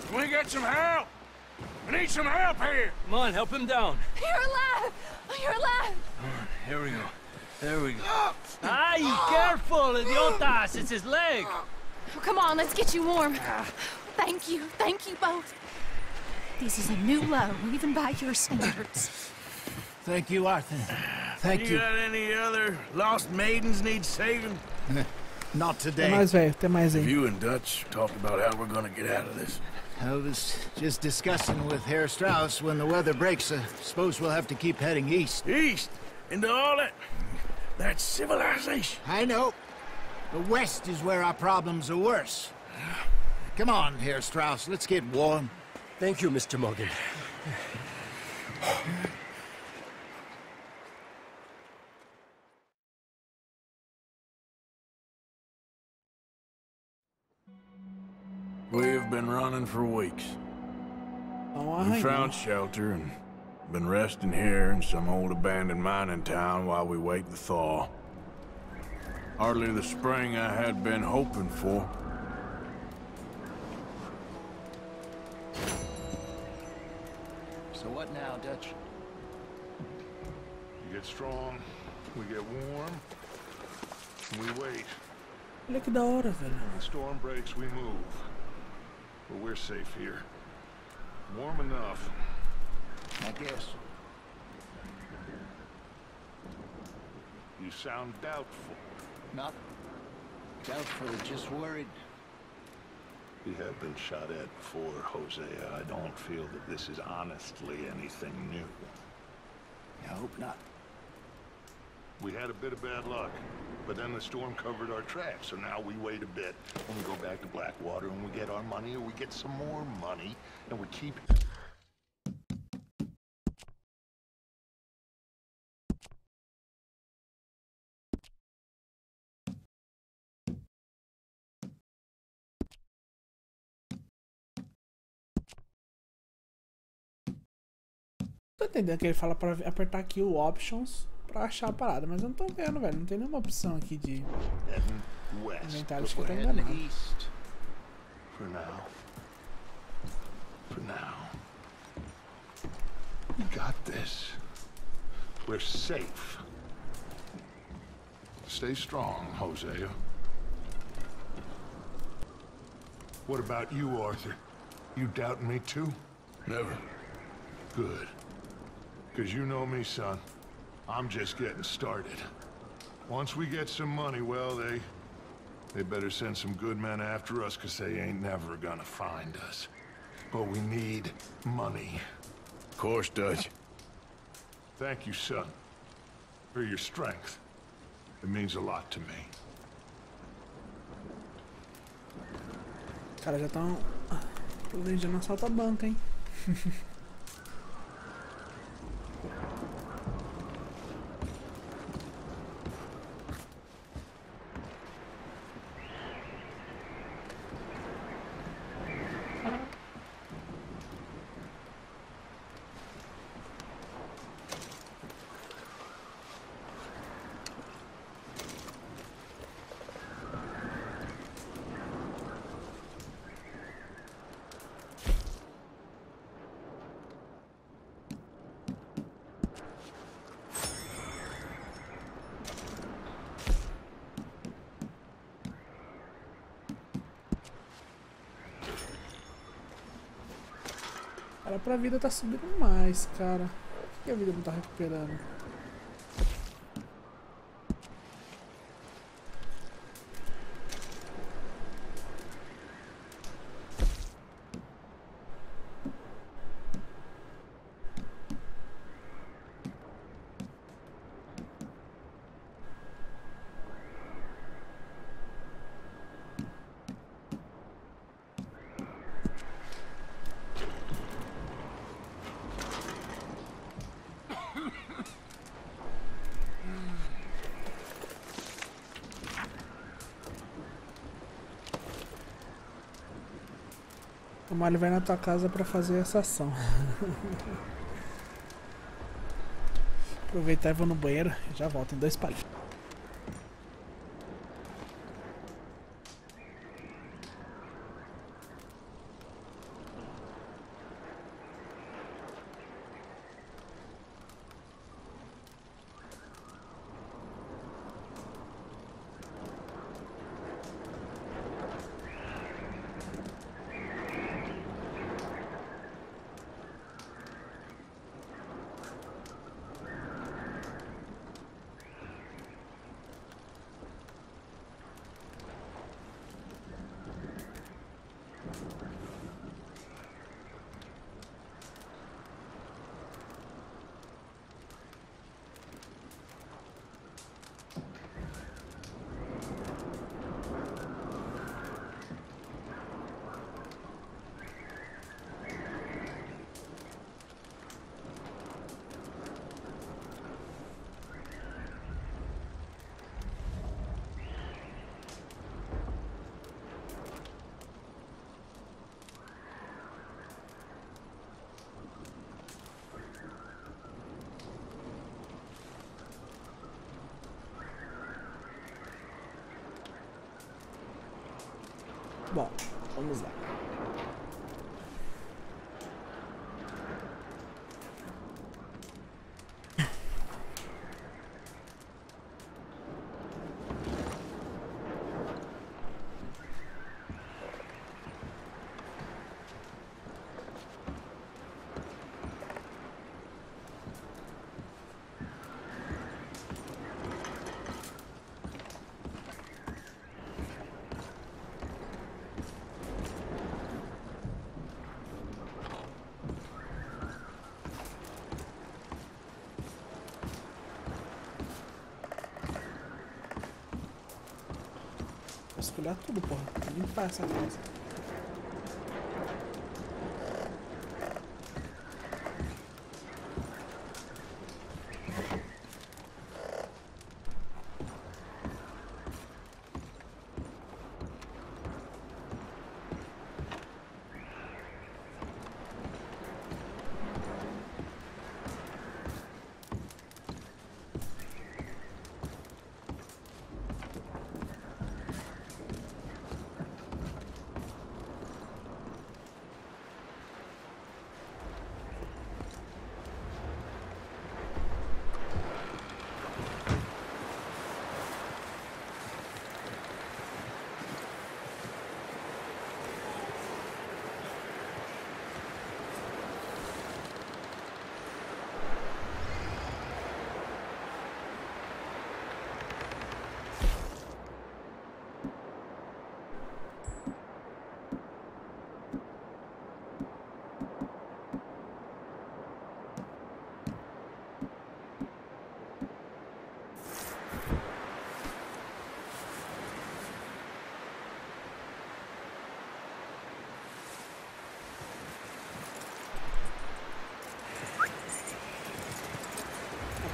Can we get some help? I need some help here. Come on, help him down. You're alive! You're alive! Come on, here we go. There we go. Ay, careful, idiotas! It's his leg! Oh, come on, let's get you warm. Thank you both. This is a new low, even by your standards. Thank you, Arthur. Thank you. You got any other lost maidens need saving? Not Tem today. mais, velho. Tem mais aí. You and Dutch talked about how we're gonna get out of this. I was just discussing with Herr Strauss when the weather breaks. I suppose we'll have to keep heading east. East? Into all that civilization. I know. The west is where our problems are worse. Come on, Herr Strauss. Let's get warm. Thank you, Mr. Morgan. We've been running for weeks. We found shelter and been resting here in some old abandoned mining town while we wait the thaw. Hardly the spring I had been hoping for. So what now, Dutch? We get strong, we get warm, and we wait. Olha que da hora, velho. When the storm breaks, we move. But we're safe here. Warm enough. I guess. You sound doubtful. Not doubtful, just worried. We have been shot at before, Hosea. I don't feel that this is honestly anything new. I hope not. We had a bit of bad luck, but then the storm covered our tracks, so now we wait a bit, and we go back to Blackwater, and we get our money, or we get some more money, and we keep... Tô entendendo que ele fala pra apertar aqui o options pra achar a parada, mas eu não tô vendo, velho. Não tem nenhuma opção aqui de inventário, acho que eu tô enganado. For now. For now. We got this. We're safe. Stay strong, Hosea. What about you, Arthur? You doubting me too? Never. Good. Because you know me, son. I'm just getting started. Once we get some money, well, they better send some good men after us, because they ain't never gonna find us. but we need money. Of course, Dutch. Thank you, son, for your strength. It means a lot to me. Os caras já estão planejando assalto à banca, hein? Era pra vida tá subindo mais, cara. Por que a vida não tá recuperando? O Mário vai na tua casa pra fazer essa ação. Aproveitar e vou no banheiro e já volto em 2 palitos. Bom, vamos lá. Escolher tudo, porra. Limpar essa casa.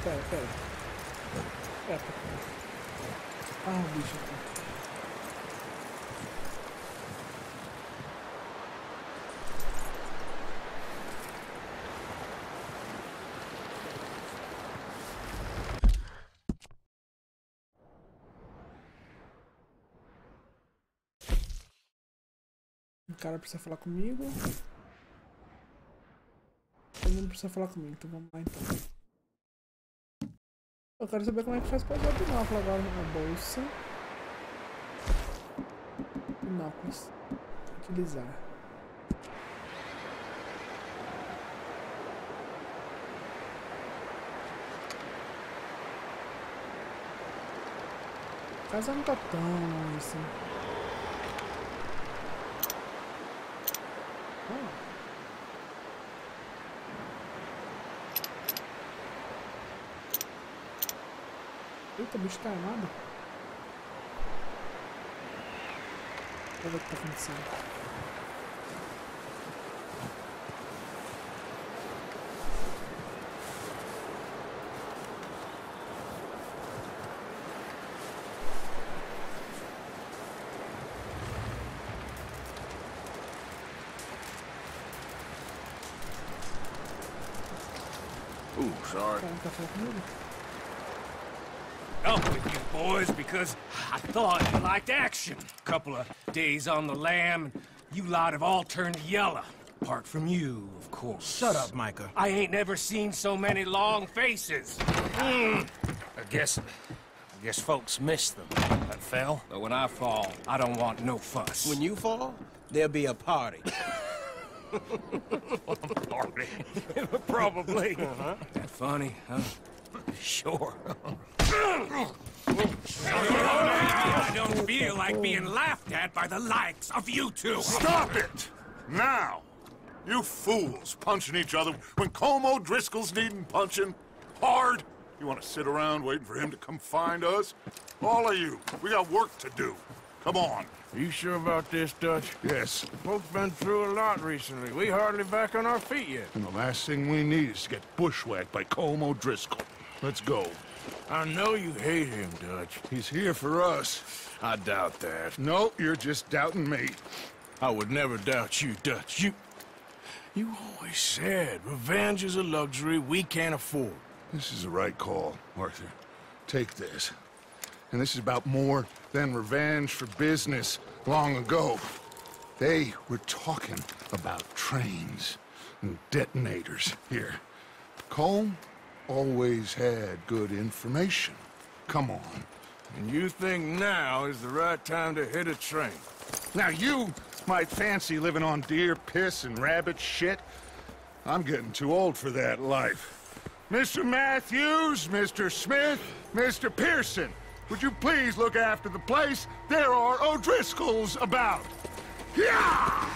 Pera. Ah, o bicho aqui. O cara precisa falar comigo. Ele não precisa falar comigo, então vamos lá então. Eu quero saber como é que faz pra usar o binóculo agora na bolsa. Binóculos. Utilizar. A casa não tá tão longe assim. Eita, o bicho tá armado. Deixa eu ver o que tá acontecendo. Ooh, sorry. Tá falando comigo? Up with you boys because I thought you liked action. Couple of days on the lam, and you lot have all turned yellow. Apart from you, of course. Shut up, Micah. I ain't never seen so many long faces. I guess folks miss them. That fell. But when I fall, I don't want no fuss. When you fall, there'll be a party. Party? Probably. That funny, huh? Sure. I don't feel like being laughed at by the likes of you two. Stop it! Now! You fools punching each other when Colm O'Driscoll's needing punching. Hard! You want to sit around waiting for him to come find us? All of you, we got work to do. Come on. Are you sure about this, Dutch? Yes. Folks been through a lot recently. We hardly back on our feet yet. And the last thing we need is to get bushwhacked by Colm O'Driscoll. Let's go. I know you hate him, Dutch. He's here for us. I doubt that. No, you're just doubting me. I would never doubt you, Dutch. You always said revenge is a luxury we can't afford. This is the right call, Arthur. Take this. And this is about more than revenge for business long ago. They were talking about trains and detonators here. Colm always had good information. Come on. And you think now is the right time to hit a train? Now you might fancy living on deer piss and rabbit shit. I'm getting too old for that life. Mr. Matthews, Mr. Smith, Mr. Pearson, would you please look after the place? There are O'Driscolls about. Yeah!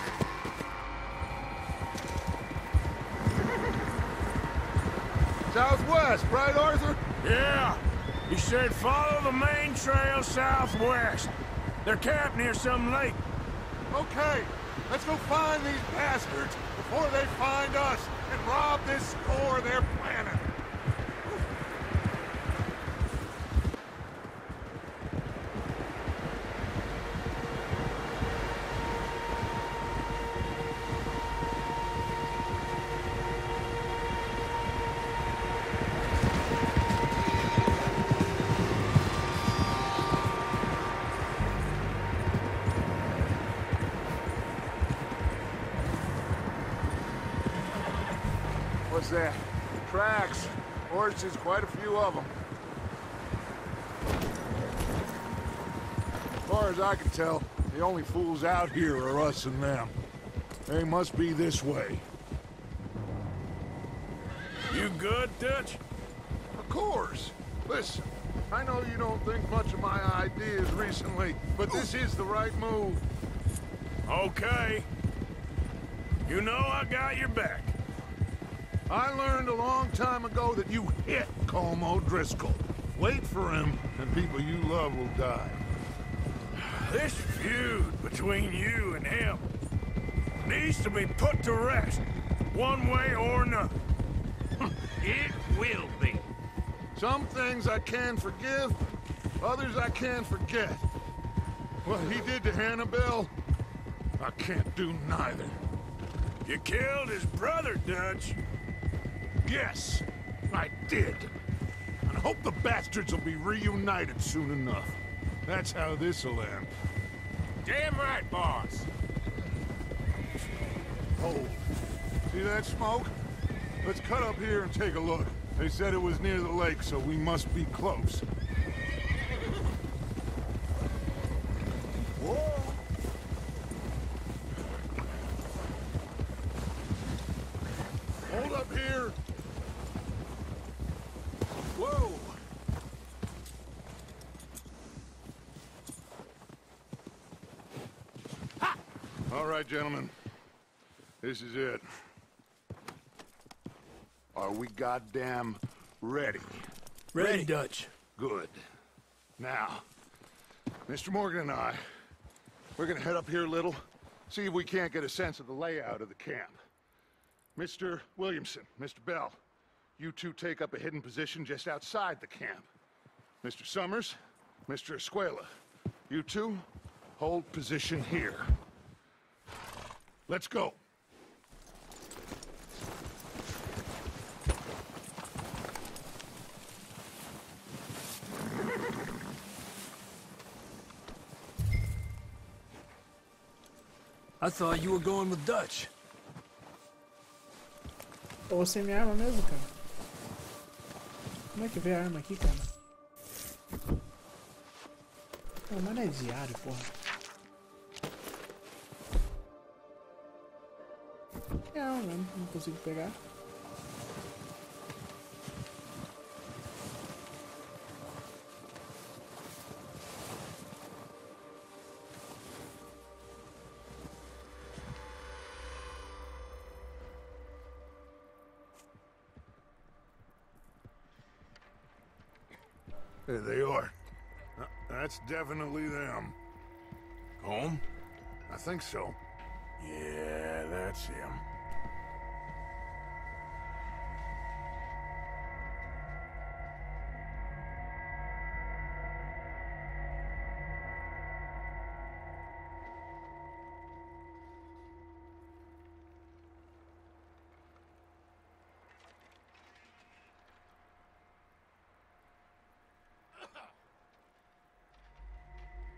Southwest, right, Arthur? Yeah. He said follow the main trail southwest. They're camped near some lake. Okay, let's go find these bastards before they find us and rob this store they're planning. What's that? Tracks. Horses, quite a few of them. As far as I can tell, the only fools out here are us and them. They must be this way. You good, Dutch? Of course. Listen, I know you don't think much of my ideas recently, but this is the right move. Okay. You know I got your back. I learned a long time ago that you hit Colm O'Driscoll. Wait for him, and people you love will die. This feud between you and him needs to be put to rest, one way or another. It will be. Some things I can forgive, others I can't forget. What he did to Annabelle, I can't do neither. You killed his brother, Dutch. Yes, I did. And I hope the bastards will be reunited soon enough. That's how this'll end. Damn right, boss. Oh, see that smoke? Let's cut up here and take a look. They said it was near the lake, so we must be close. Whoa! Hold up here! Whoa! Ha! All right, gentlemen. This is it. Are we goddamn ready? Ready, Dutch. Good. Now, Mr. Morgan and I, we're gonna head up here a little, see if we can't get a sense of the layout of the camp. Mr. Williamson, Mr. Bell, you two take up a hidden position just outside the camp. Mr. Summers, Mr. Escuela, you two hold position here. Let's go. I thought you were going with Dutch. Ou sem minha arma mesmo, cara? Como é que vê a arma aqui, cara? Não, mas não é diário, porra. Não consigo pegar. There they are. That's definitely them. Home? I think so. Yeah, that's him.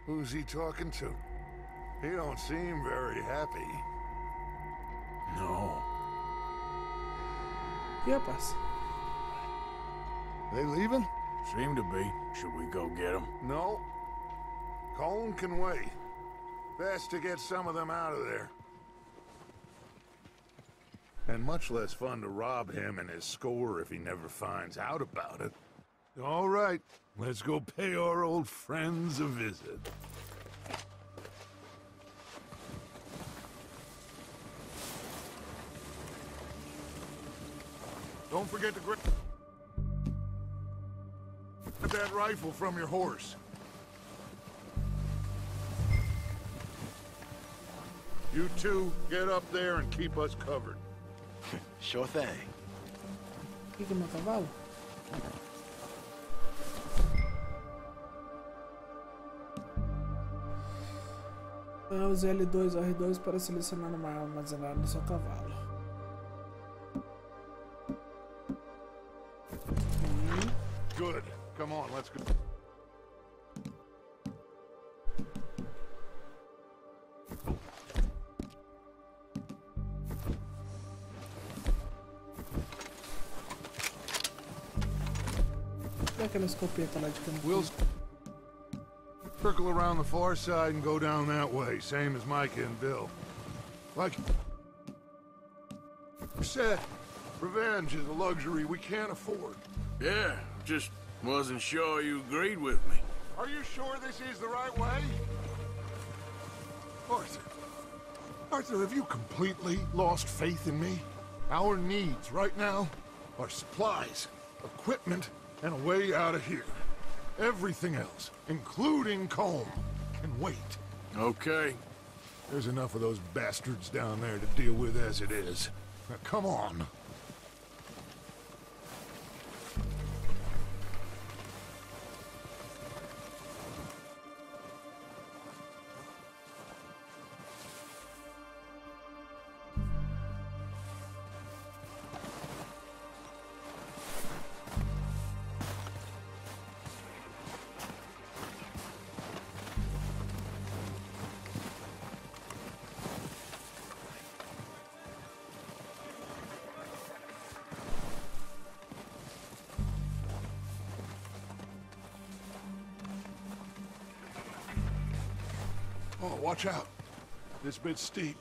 Who's he talking to? He don't seem very happy. No. Yeah, boss. They leaving? Seem to be. Should we go get them? No. Colin can wait. Best to get some of them out of there. And much less fun to rob him and his score if he never finds out about it. All right, let's go pay our old friends a visit. Don't forget to grab that rifle from your horse. You two, get up there and keep us covered. Sure thing. Fica meu cavalo? Use L2 ou R2 para selecionar uma arma armazenada no seu cavalo. Good. Come on, let's go. E aquela escopeta lá de campo? We'll circle around the far side and go down that way, same as Micah and Bill. Like you said, revenge is a luxury we can't afford. Yeah, just wasn't sure you agreed with me. Are you sure this is the right way? Arthur. Arthur, have you completely lost faith in me? Our needs right now are supplies, equipment, and a way out of here. Everything else, including Combe, can wait. Okay. There's enough of those bastards down there to deal with as it is. Now, come on. Oh, watch out. This bit's steep.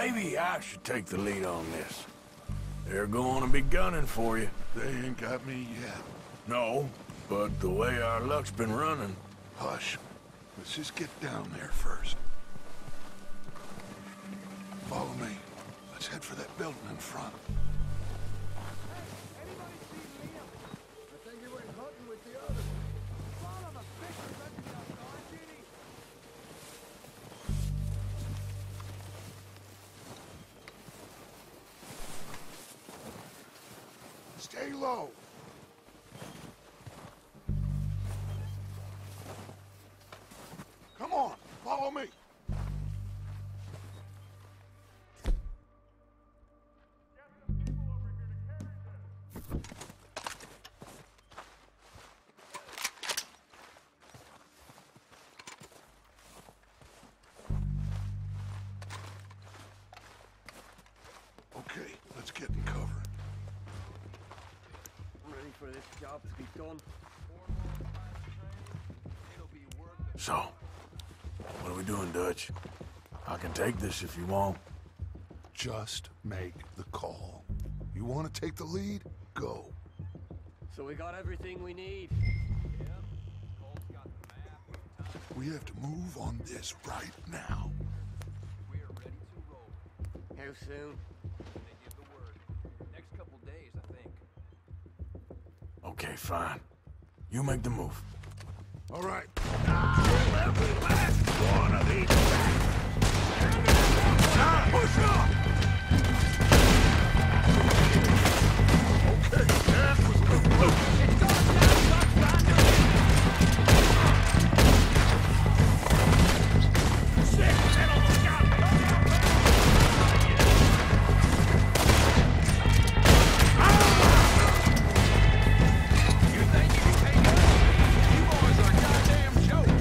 Maybe I should take the lead on this. They're going to be gunning for you. They ain't got me yet. No, but the way our luck's been running... Hush. Let's just get down there first. Follow me. Let's head for that building in front. Stay low. Come on, follow me. Okay, let's get in cover. For this job to be done. So, what are we doing, Dutch? I can take this if you want. Just make the call. You want to take the lead? Go. So we got everything we need. We have to move on this right now. We are ready to roll. How soon? They give the word. Next couple days, I think. Okay, fine. You make the move. All right. Kill every last one of these push up! Okay, that was good. You think you can take us? You boys are a goddamn joke.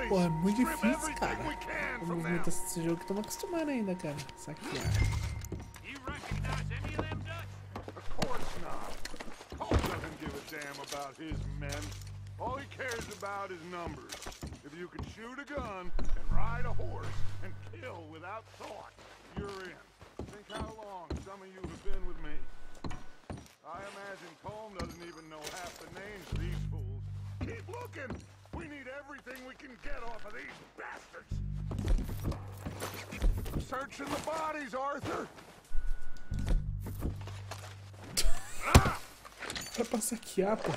Porra, é muito difícil, cara. A movimentação desse jogo que estamos acostumando ainda, cara. Saquear. Of course not. Cole doesn't give a damn about his men. All he cares about is numbers. If you can shoot a gun and ride a horse and kill without thought, you're in. Think how long some of you have been with me. I imagine Colm doesn't even know half the names of these fools. Keep looking! We need everything we can get off of these bastards! Searching the bodies, Arthur! É pra saquear, pô.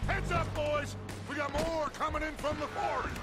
Heads up, boys! We got more coming in from the forest!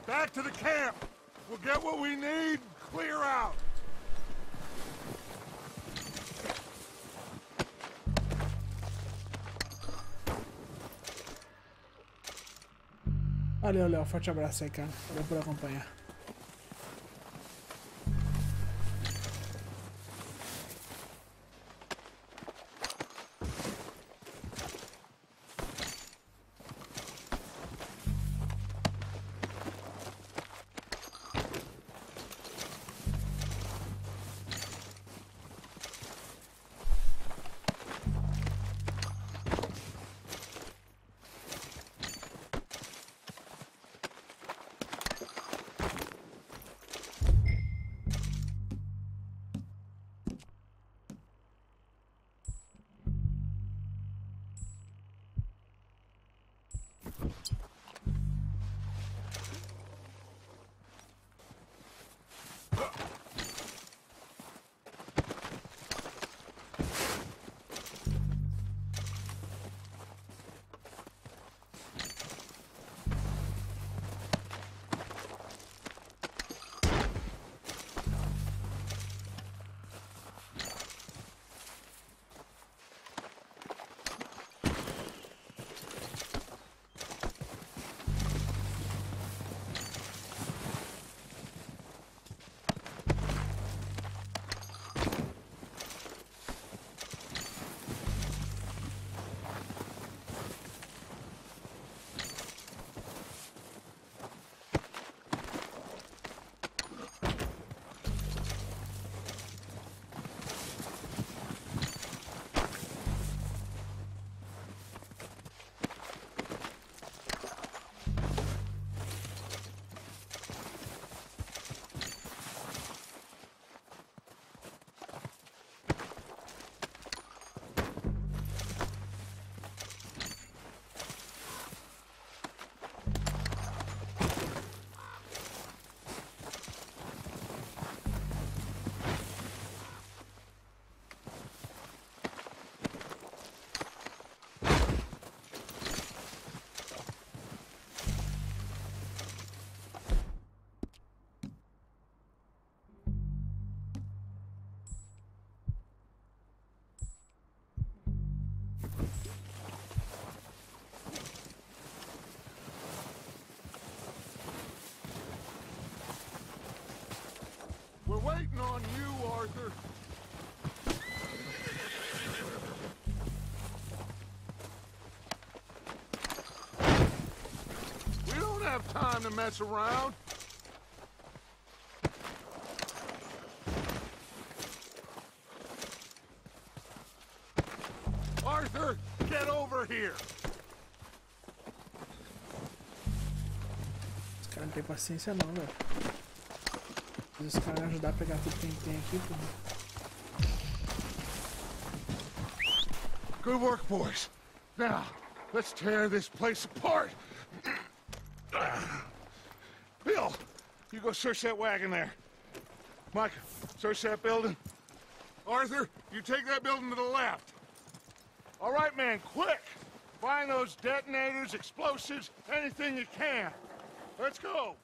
Back to the camp. We'll get what we need, clear out. Valeu, Léo. Forte abraço aí, cara. Valeu por acompanhar. on you, Arthur. We don't have time to mess around. Arthur, get over here. Os caras não tem paciência não, velho. Os caras ajudar a pegar tudo que tem aqui, pô. Good work, boys. Now, let's tear this place apart. Bill, you go search that wagon there. Mike, search that building. Arthur, you take that building to the left. All right, man, quick! Find those detonators, explosives, anything you can. Let's go!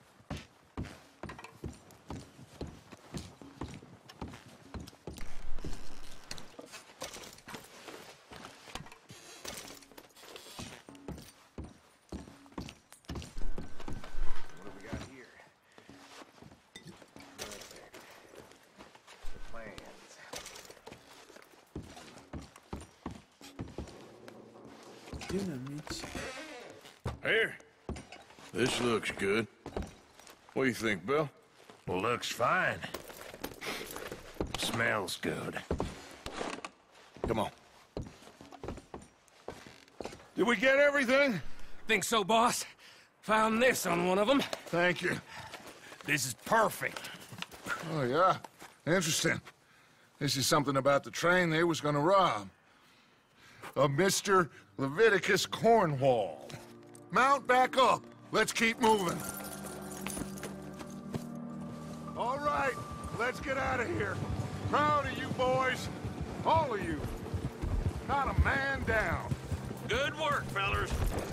Dinamite. Here. This looks good. What do you think, Bill? Well, looks fine. Smells good. Come on. Did we get everything? Think so, boss. Found this on one of them. Thank you. This is perfect. Oh, yeah? Interesting. This is something about the train they was gonna rob. A Mr. Leviticus Cornwall. Mount back up. Let's keep moving. All right, let's get out of here. Proud of you boys. All of you. Not a man down. Good work, fellers.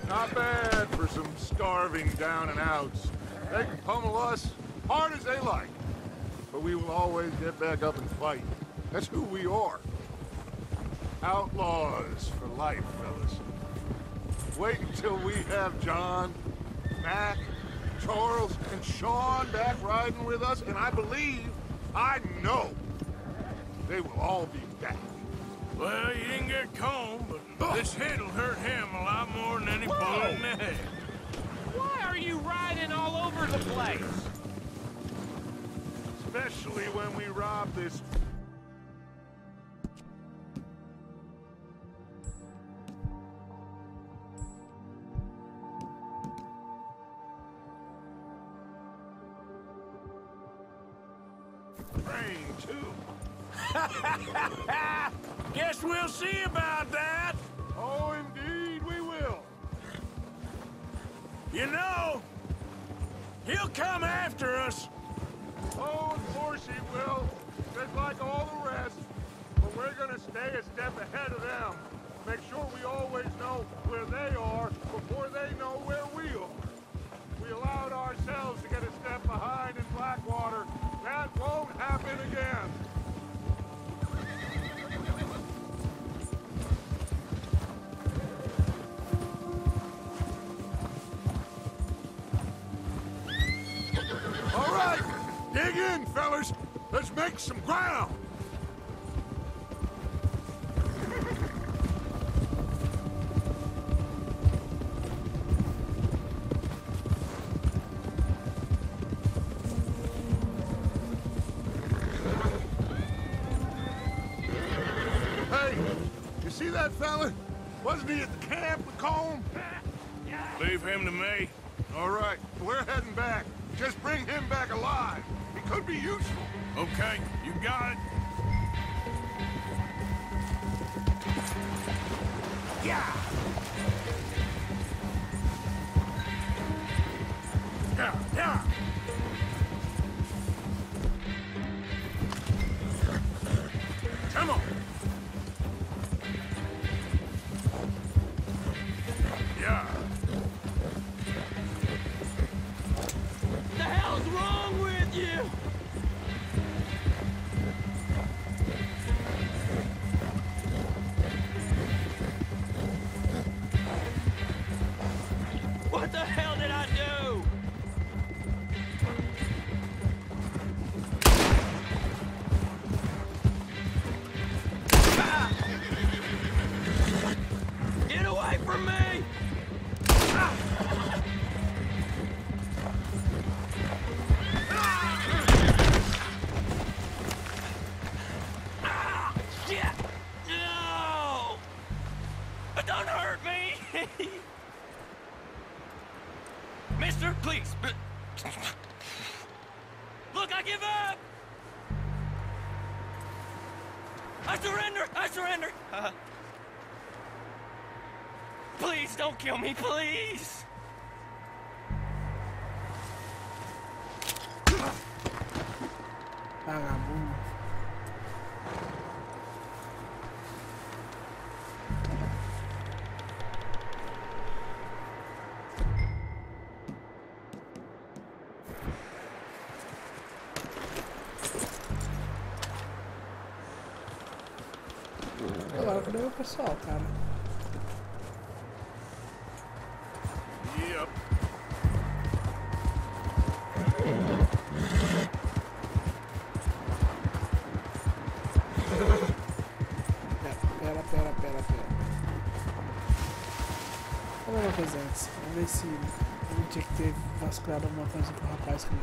Not bad for some starving down and outs. They can pummel us hard as they like. But we will always get back up and fight. That's who we are. Outlaws for life, fellas. Wait until we have John, Mac, Charles, and Sean back riding with us, and I believe, I know, they will all be back. Well, you didn't get Combe, but this hit'll hurt him a lot more than any bullet in the head. Why are you riding all over the place? Especially when we rob this... train, too. Guess we'll see about that. Oh, indeed we will. You know, he'll come after us. Oh, of course he will. Just like all the rest. But we're gonna stay a step ahead of them. Make sure we always know where they are before they know where we are. We allowed ourselves to get a step behind in Blackwater. That won't happen again. All right, dig in, fellas. Let's make some ground. Hey, you see that fella? Wasn't he at the camp with Combe? Leave him to me. All right, we're heading back. Just bring him back alive. He could be useful. Okay, you got it. Yeah! Yeah! Come on! Yeah. What the hell's wrong with you? Mister, please. Look, I give up! I surrender! I surrender! Please don't kill me, please! Vagabundo. Agora, cadê o pessoal, cara? Yep. Pera. Vamos ver uma coisa antes. Vamos ver se ele tinha que ter vasculhado alguma coisa pro rapaz que ele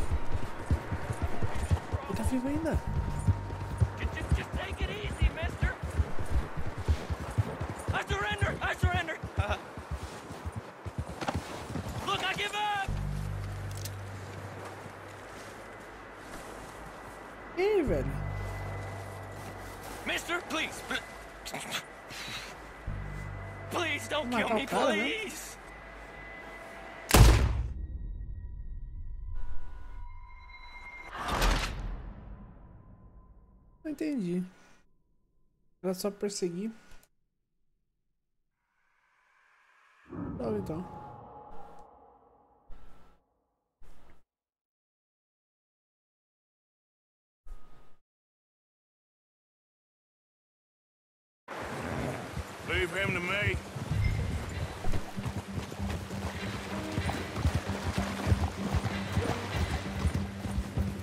tá vivo ainda. Just take it easy, mister! I surrender! I surrender! Look, I give up! E aí, velho? Mister, please! Please don't Matar kill me, o cara, né? please! Não entendi. Era só perseguir. Não, então. Leave him to me.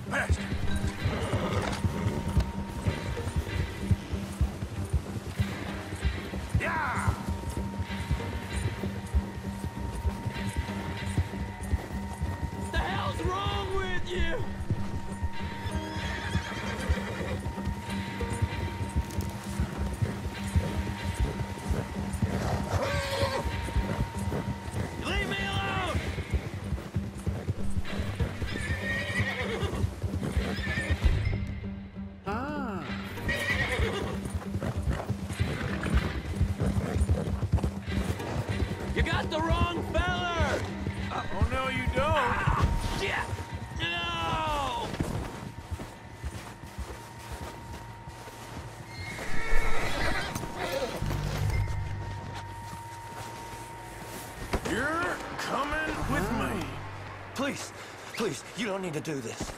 Bastard! Yeah! The hell's wrong with you? Leave me alone! Ah! You got the wrong feller! Oh, no, you don't. Ah, shit! No! You're coming with me. Please, please, you don't need to do this.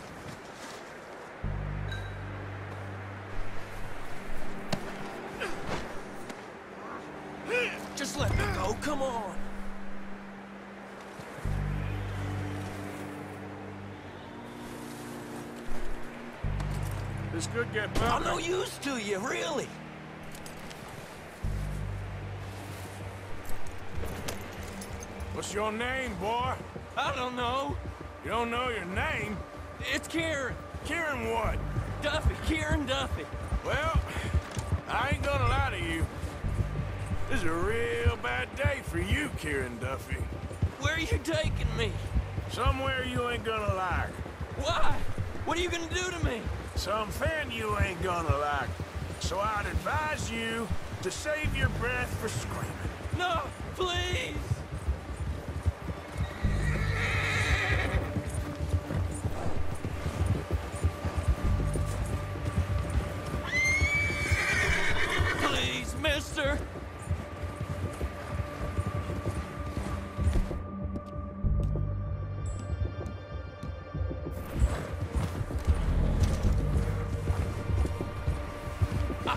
Just let me go, come on. This could get I'm bumpy. no use to you, really. What's your name, boy? I don't know. You don't know your name? It's Kieran. Kieran what? Duffy. Kieran Duffy. Well, I ain't gonna lie to you. This is a real bad day for you, Kieran Duffy. Where are you taking me? Somewhere you ain't gonna like. Why? What are you gonna do to me? Something you ain't gonna like. So I'd advise you to save your breath for screaming. No, please. Please, mister.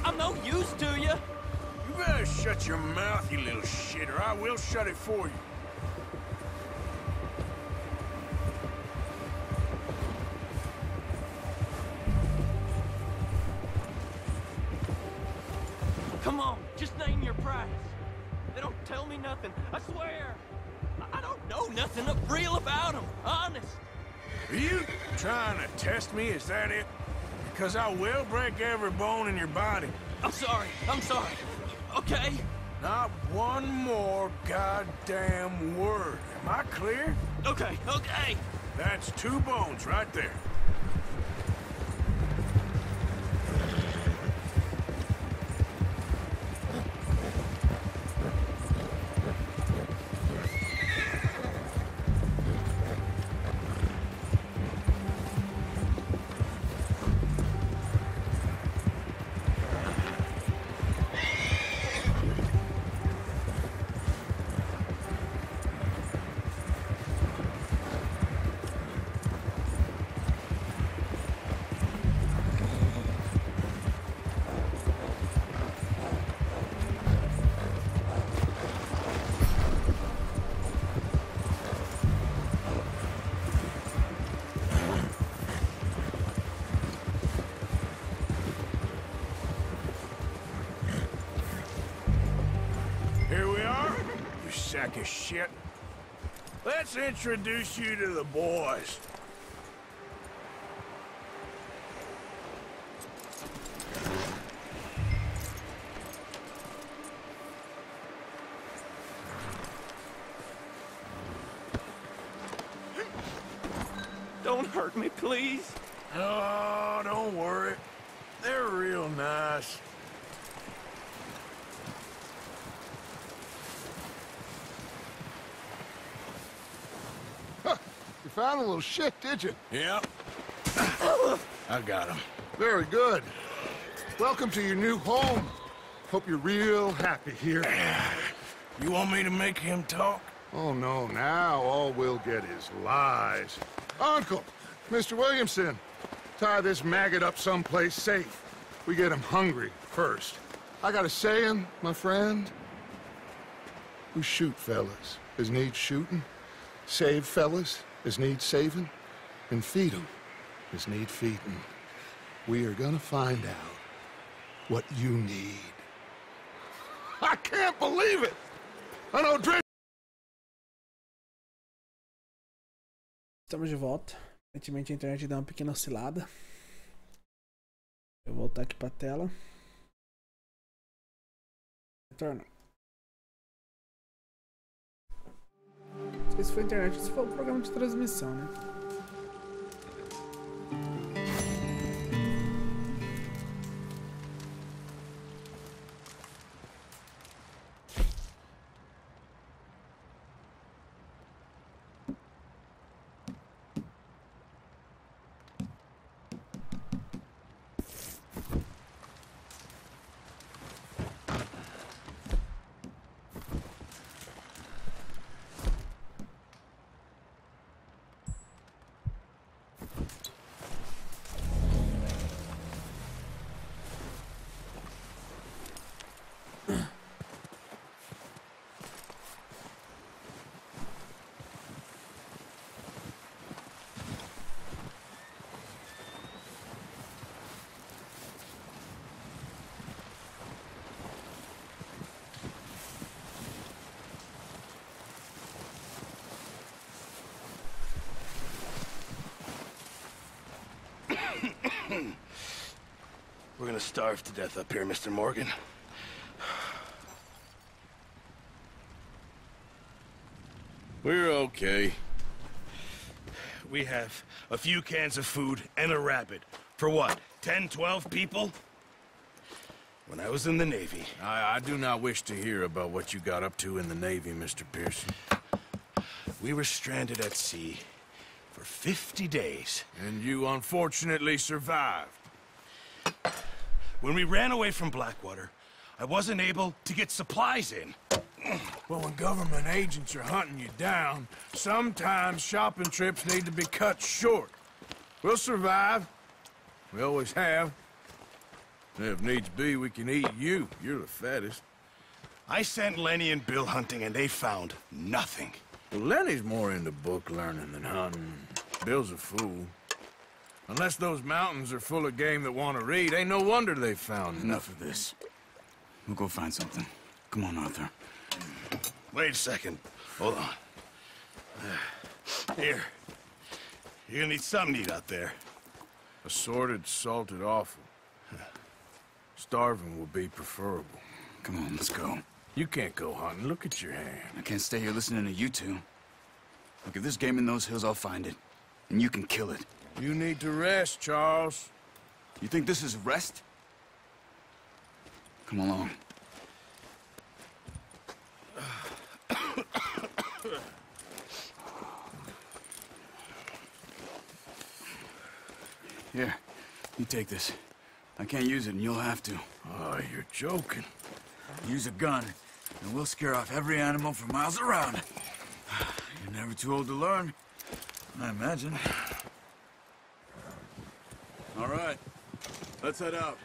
I'm no use to you. You better shut your mouth, you little shit, or I will shut it for you. Come on, just name your price. They don't tell me nothing, I swear. I don't know nothing real about them, honest. Are you trying to test me? Is that it? Because I will break every bone in your body. I'm sorry, okay? Not one more goddamn word. Am I clear? Okay, okay. That's 2 bones right there. Here we are, you sack of shit. Let's introduce you to the boys. Don't hurt me, please. Oh, don't worry. They're real nice. You found a little shit, did you? Yep. I got him. Very good. Welcome to your new home. Hope you're real happy here. You want me to make him talk? Oh, no, now all we'll get is lies. Uncle, Mr. Williamson, tie this maggot up someplace safe. We get him hungry first. I got a saying, my friend. We shoot fellas as need shooting, save fellas as need saving, and feed 'em as need feeding. We are gonna find out what you need. I can't believe it! I know drink. Estamos de volta. Aparentemente a internet deu uma pequena oscilada. Eu vou voltar aqui pra tela. Retorno. Não sei se foi a internet ou se foi o programa de transmissão, né? We're gonna starve to death up here, Mr. Morgan. We're okay. We have a few cans of food and a rabbit. For what, 10, 12 people? When I was in the Navy... I do not wish to hear about what you got up to in the Navy, Mr. Pearson. We were stranded at sea for 50 days. And you unfortunately survived. When we ran away from Blackwater, I wasn't able to get supplies in. Well, when government agents are hunting you down, sometimes shopping trips need to be cut short. We'll survive. We always have. If needs be, we can eat you. You're the fattest. I sent Lenny and Bill hunting, and they found nothing. Well, Lenny's more into book learning than hunting. Bill's a fool. Unless those mountains are full of game that want to read, ain't no wonder they found Enough of this. We'll go find something. Come on, Arthur. Wait a second. Hold on. Here. You're gonna need something to eat out there. Assorted, salted offal. Starving will be preferable. Come on, let's go. You can't go hunting. Look at your hand. I can't stay here listening to you two. Look, if there's game in those hills, I'll find it. And you can kill it. You need to rest, Charles. You think this is rest? Come along. Here, you take this. I can't use it, and you'll have to. Oh, you're joking. Use a gun, and we'll scare off every animal for miles around. You're never too old to learn, I imagine. All right, let's head out.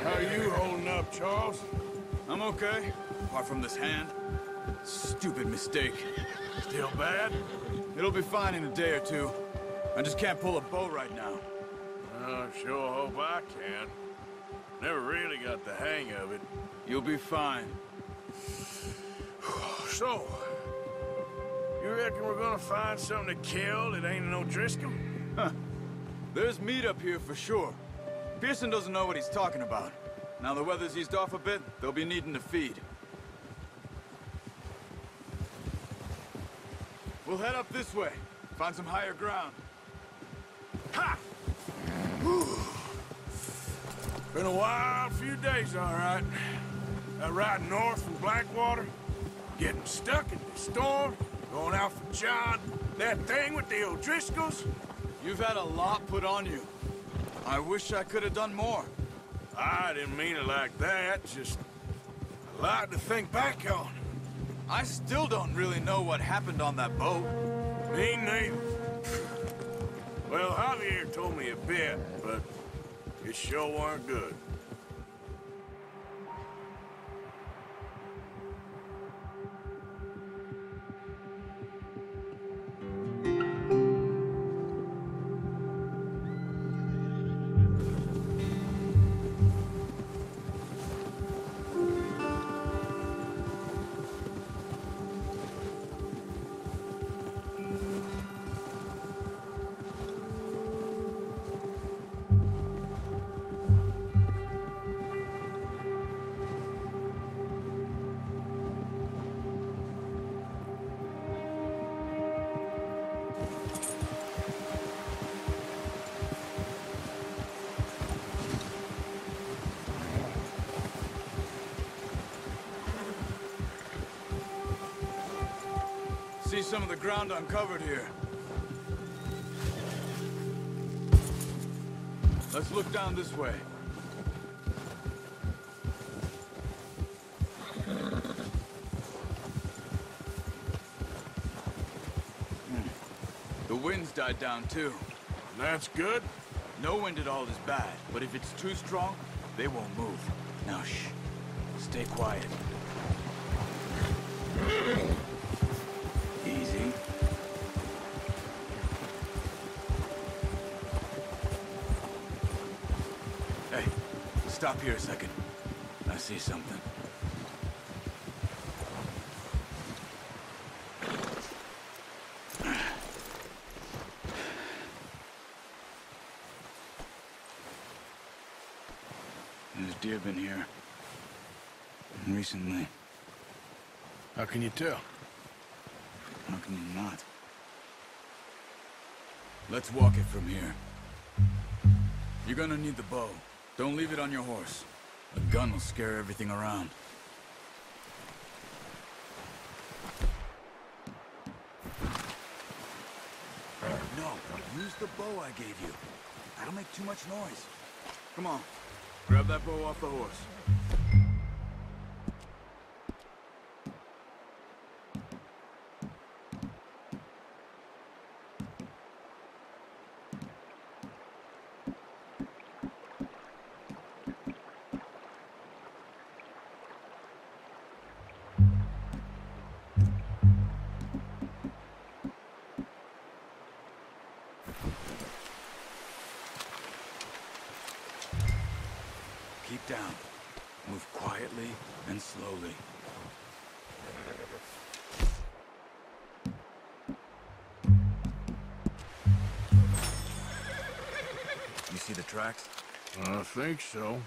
How are you holding up, Charles? I'm okay, apart from this hand. Stupid mistake. Still bad? It'll be fine in a day or two. I just can't pull a bow right now. I sure hope I can. Never really got the hang of it. You'll be fine. So, you reckon we're gonna find something to kill that ain't no Driscoll? Huh. There's meat up here for sure. Pearson doesn't know what he's talking about. Now the weather's eased off a bit, they'll be needing to feed. We'll head up this way. Find some higher ground. Ha! Whew. Been a wild few days, all right. That ride north from Blackwater, getting stuck in the storm, going out for John, that thing with the O'Driscolls. You've had a lot put on you. I wish I could have done more. I didn't mean it like that, just a lot to think back on. I still don't really know what happened on that boat. Me neither. Well, Javier told me a bit, but it sure weren't good. See some of the ground uncovered here. Let's look down this way. The wind's died down too. That's good. No wind at all is bad, but if it's too strong, they won't move. Now shh. Stay quiet. Easy. Hey, stop here a second. I see something. There's deer been here. Recently. How can you tell? How can you not? Let's walk it from here. You're gonna need the bow. Don't leave it on your horse. A gun will scare everything around. No, use the bow I gave you. That'll make too much noise. Come on, grab that bow off the horse. Keep down. Move quietly and slowly. see the tracks? I think so.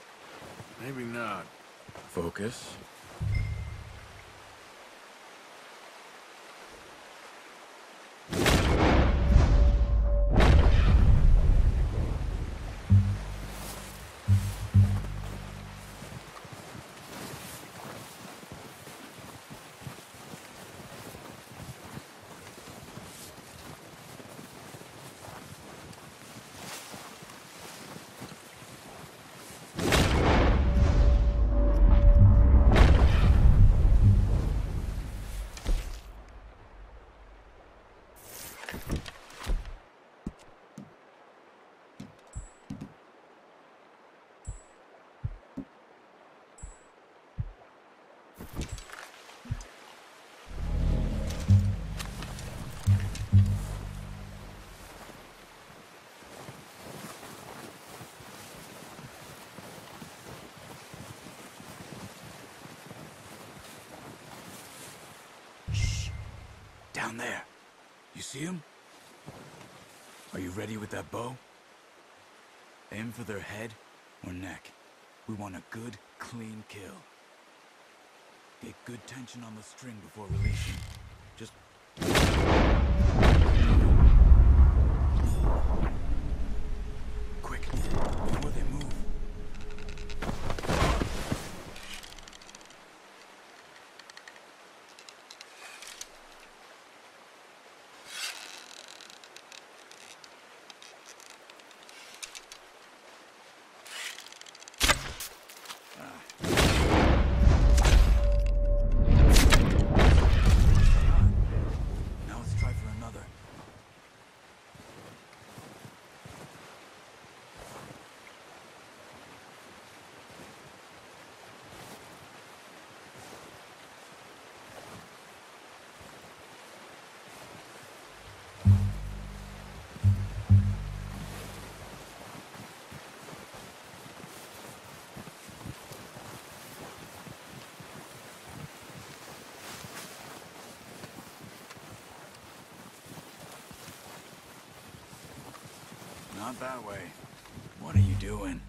Maybe not. Focus. Down there. You see him? Are you ready with that bow? Aim for their head or neck. We want a good, clean kill. Get good tension on the string before releasing. Just... quick, before they move. Not that way. What are you doing?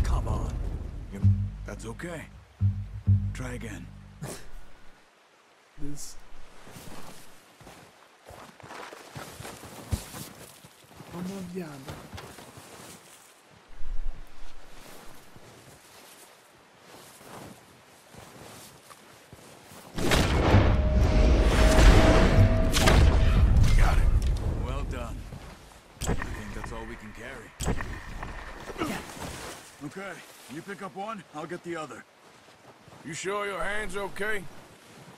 Come on. That's okay. Try again. This. Uma viada. Got it. Well done. I think that's all we can carry. Okay, you pick up one, I'll get the other. You sure your hand's okay?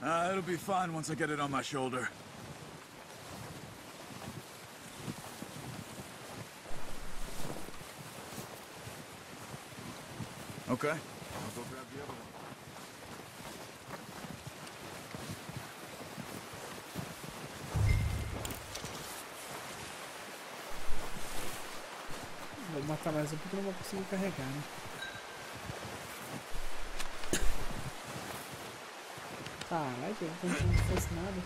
It'll be fine once I get it on my shoulder. Okay, I'll go grab the other one. Vou matar mais um porque eu não vou conseguir carregar, né? Caralho, como se não fosse nada.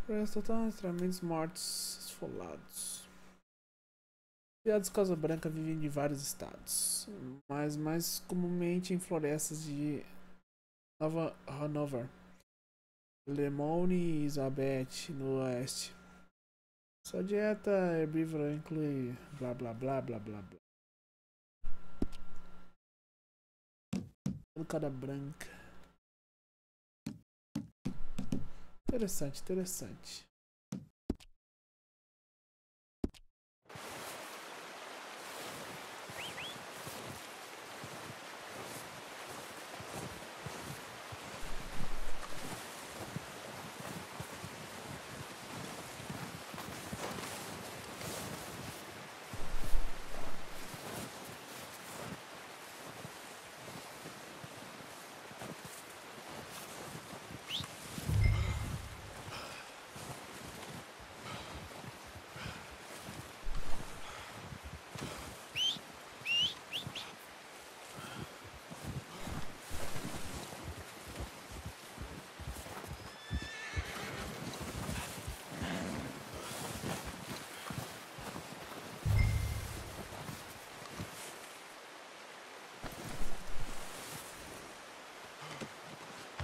Presta total extremamente mortos, esfolados. Criados de causa branca vivem em vários estados, mas mais comumente em florestas de Nova Hanover, Lemon e Elizabeth no oeste. Sua dieta herbívora inclui blá blá blá blá blá blá. Cada branca. Interessante, interessante.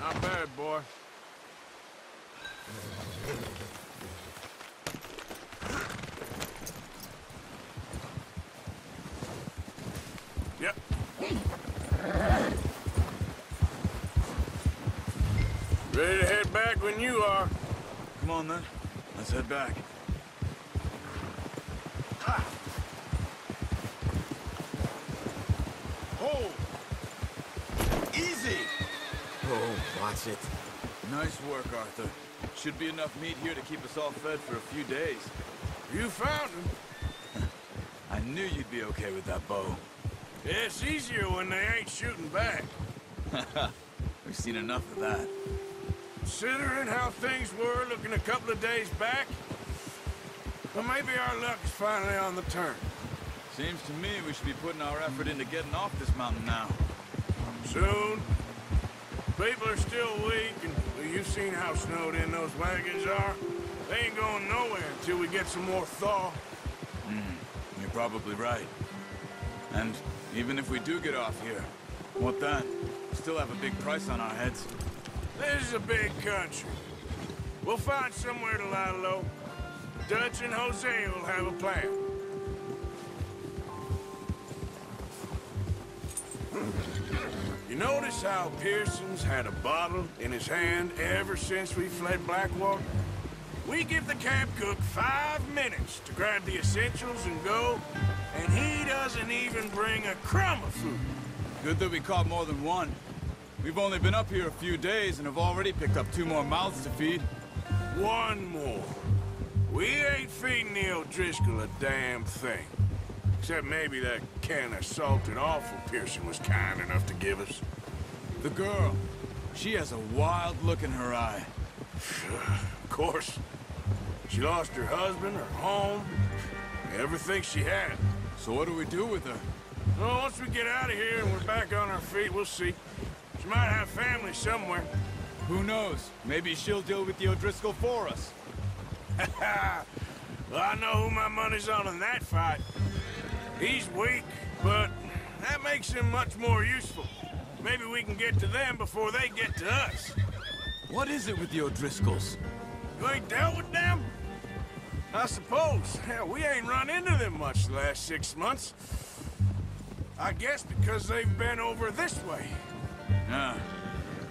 Not bad, boy. Yep. Ready to head back when you are. Come on, then. Let's head back. Hold! Easy! Oh, watch it. Nice work, Arthur. Should be enough meat here to keep us all fed for a few days. You found him. I knew you'd be okay with that bow. Yeah, it's easier when they ain't shooting back. We've seen enough of that. Considering how things were looking a couple of days back, well, maybe our luck is finally on the turn. Seems to me we should be putting our effort into getting off this mountain now. Soon. People are still weak, and well, you've seen how snowed in those wagons are. They ain't going nowhere until we get some more thaw. You're probably right. And even if we do get off here, what then? We still have a big price on our heads. This is a big country. We'll find somewhere to lie low. Dutch and Jose will have a plan. You notice how Pearson's had a bottle in his hand ever since we fled Blackwater? We give the camp cook 5 minutes to grab the essentials and go, and he doesn't even bring a crumb of food. Good that we caught more than one. We've only been up here a few days and have already picked up 2 more mouths to feed. One more. We ain't feeding the O'Driscoll a damn thing. Except maybe that can of salted offal Pearson was kind enough to give us. The girl. She has a wild look in her eye. Of course. She lost her husband, her home, everything she had. So what do we do with her? Well, once we get out of here and we're back on our feet, we'll see. She might have family somewhere. Who knows? Maybe she'll deal with the O'Driscoll for us. Well, I know who my money's on in that fight. He's weak, but that makes him much more useful. Maybe we can get to them before they get to us. What is it with the O'Driscolls? You ain't dealt with them? I suppose. Hell, we ain't run into them much the last 6 months. I guess because they've been over this way. Yeah.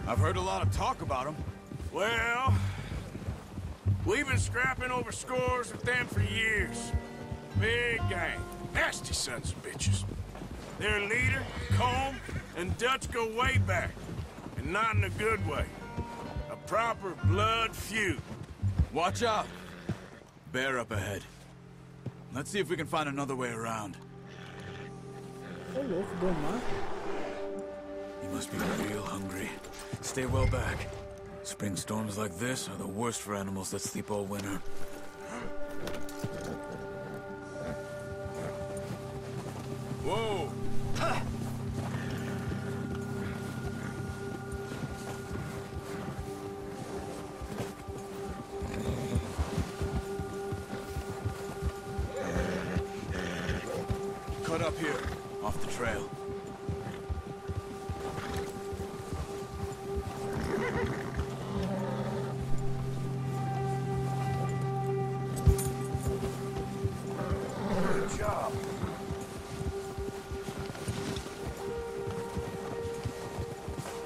I've heard a lot of talk about them. Well, we've been scrapping over scores with them for years. Big gang. Nasty sons of bitches. Their leader, Começo, and Dutch go way back. And not in a good way. A proper blood feud. Watch out! Bear up ahead. Let's see if we can find another way around. Ô louco, bom mar. You must be real hungry. Stay well back. Spring storms like this are the worst for animals that sleep all winter. Whoa! Cut up here, off the trail. Good job.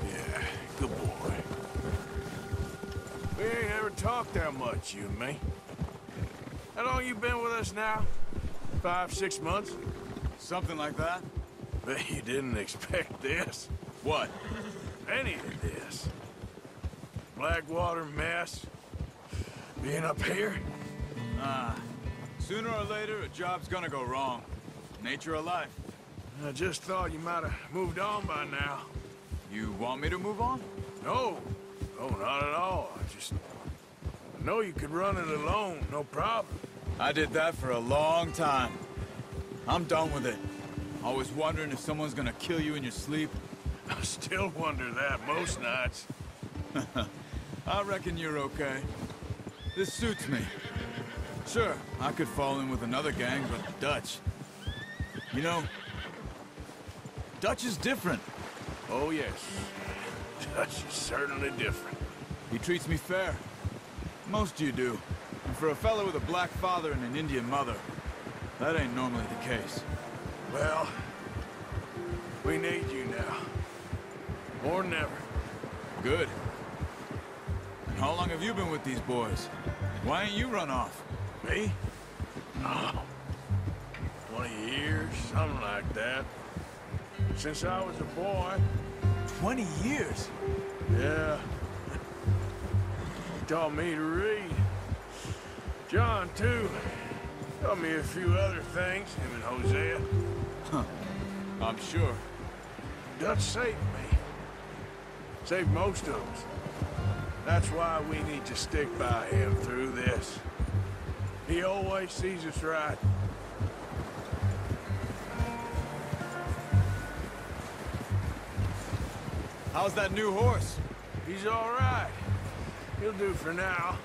Yeah, good boy. We ain't ever talked that much, you and me. How long you been with us now? 5, 6 months? Something like that. Bet you didn't expect this. What? Any of this. Blackwater mess. Being up here? Sooner or later, a job's gonna go wrong. Nature of life. I just thought you might have moved on by now. You want me to move on? No. No, not at all. I know you could run it alone, no problem. I did that for a long time. I'm done with it. Always wondering if someone's gonna kill you in your sleep. I still wonder that most nights. I reckon you're okay. This suits me. Sure, I could fall in with another gang, but Dutch... You know, Dutch is different. Oh, yes. Dutch is certainly different. He treats me fair. Most of you do. And for a fellow with a black father and an Indian mother, that ain't normally the case. Well, we need you now. More than ever. Good. And how long have you been with these boys? Why ain't you run off? Me? Oh, 20 years, something like that. Since I was a boy. 20 years? Yeah. He taught me to read. John, too. Taught me a few other things, him and Hosea. Huh. I'm sure. Dutch saved me. Saved most of us. That's why we need to stick by him through this. He always sees us right. How's that new horse? He's all right. He'll do for now.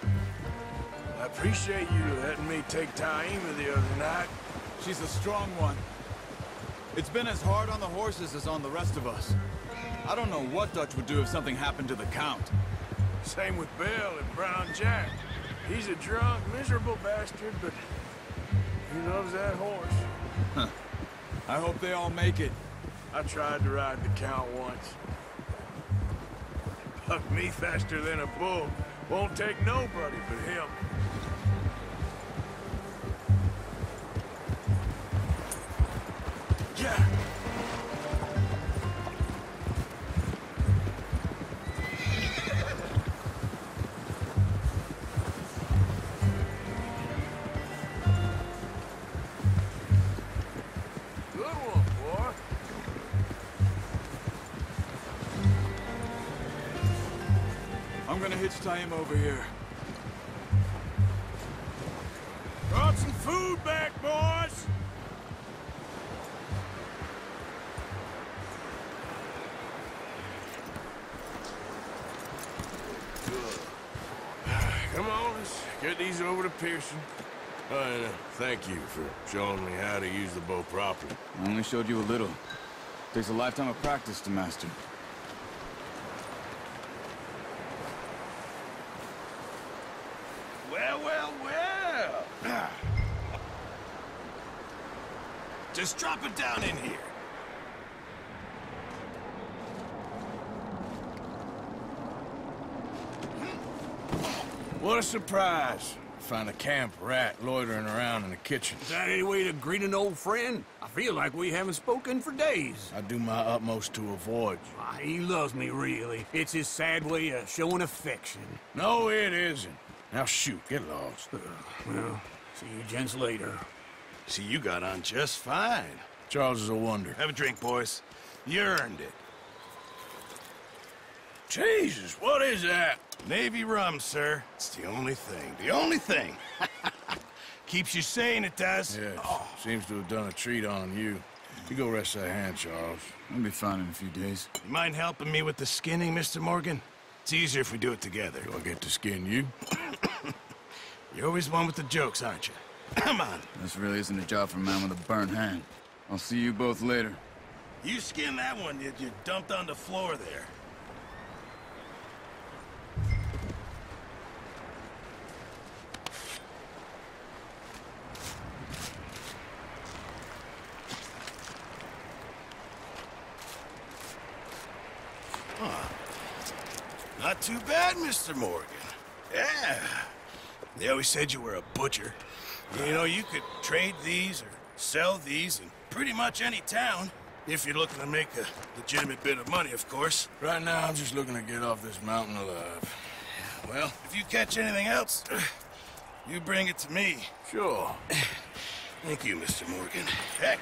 I appreciate you letting me take Taima the other night. She's a strong one. It's been as hard on the horses as on the rest of us. I don't know what Dutch would do if something happened to the Count. Same with Bill and Brown Jack. He's a drunk, miserable bastard, but he loves that horse. Huh. I hope they all make it. I tried to ride the Count once. Bucked me faster than a bull. Won't take nobody but him. Yeah. Good one, boy. I'm gonna hitch Taima over here. Brought some food back, boys! Come on, let's get these over to Pearson. And thank you for showing me how to use the bow properly. I only showed you a little. Takes a lifetime of practice to master. Well, well, well! Just drop it down in here. What a surprise. Find a camp rat loitering around in the kitchen. Is that any way to greet an old friend? I feel like we haven't spoken for days. I do my utmost to avoid you. He loves me, really. It's his sad way of showing affection. No, it isn't. Now shoot, get lost. Well, see you gents later. See, you got on just fine. Charles is a wonder. Have a drink, boys. You earned it. Jesus, what is that? Navy rum, sir. It's the only thing. The only thing. Keeps you sane, it does. Yes, seems to have done a treat on you. You go rest that hand, Charles. I'll be fine in a few days. You mind helping me with the skinning, Mr. Morgan? It's easier if we do it together. Do I get to skin you? You're always one with the jokes, aren't you? Come on. This really isn't a job for a man with a burnt hand. I'll see you both later. You skin that one you dumped on the floor there. Not too bad, Mr. Morgan. Yeah. They always said you were a butcher. You know, you could trade these or sell these in pretty much any town. If you're looking to make a legitimate bit of money, of course. Right now, I'm just looking to get off this mountain alive. Well, if you catch anything else, you bring it to me. Sure. Thank you, Mr. Morgan. Heck,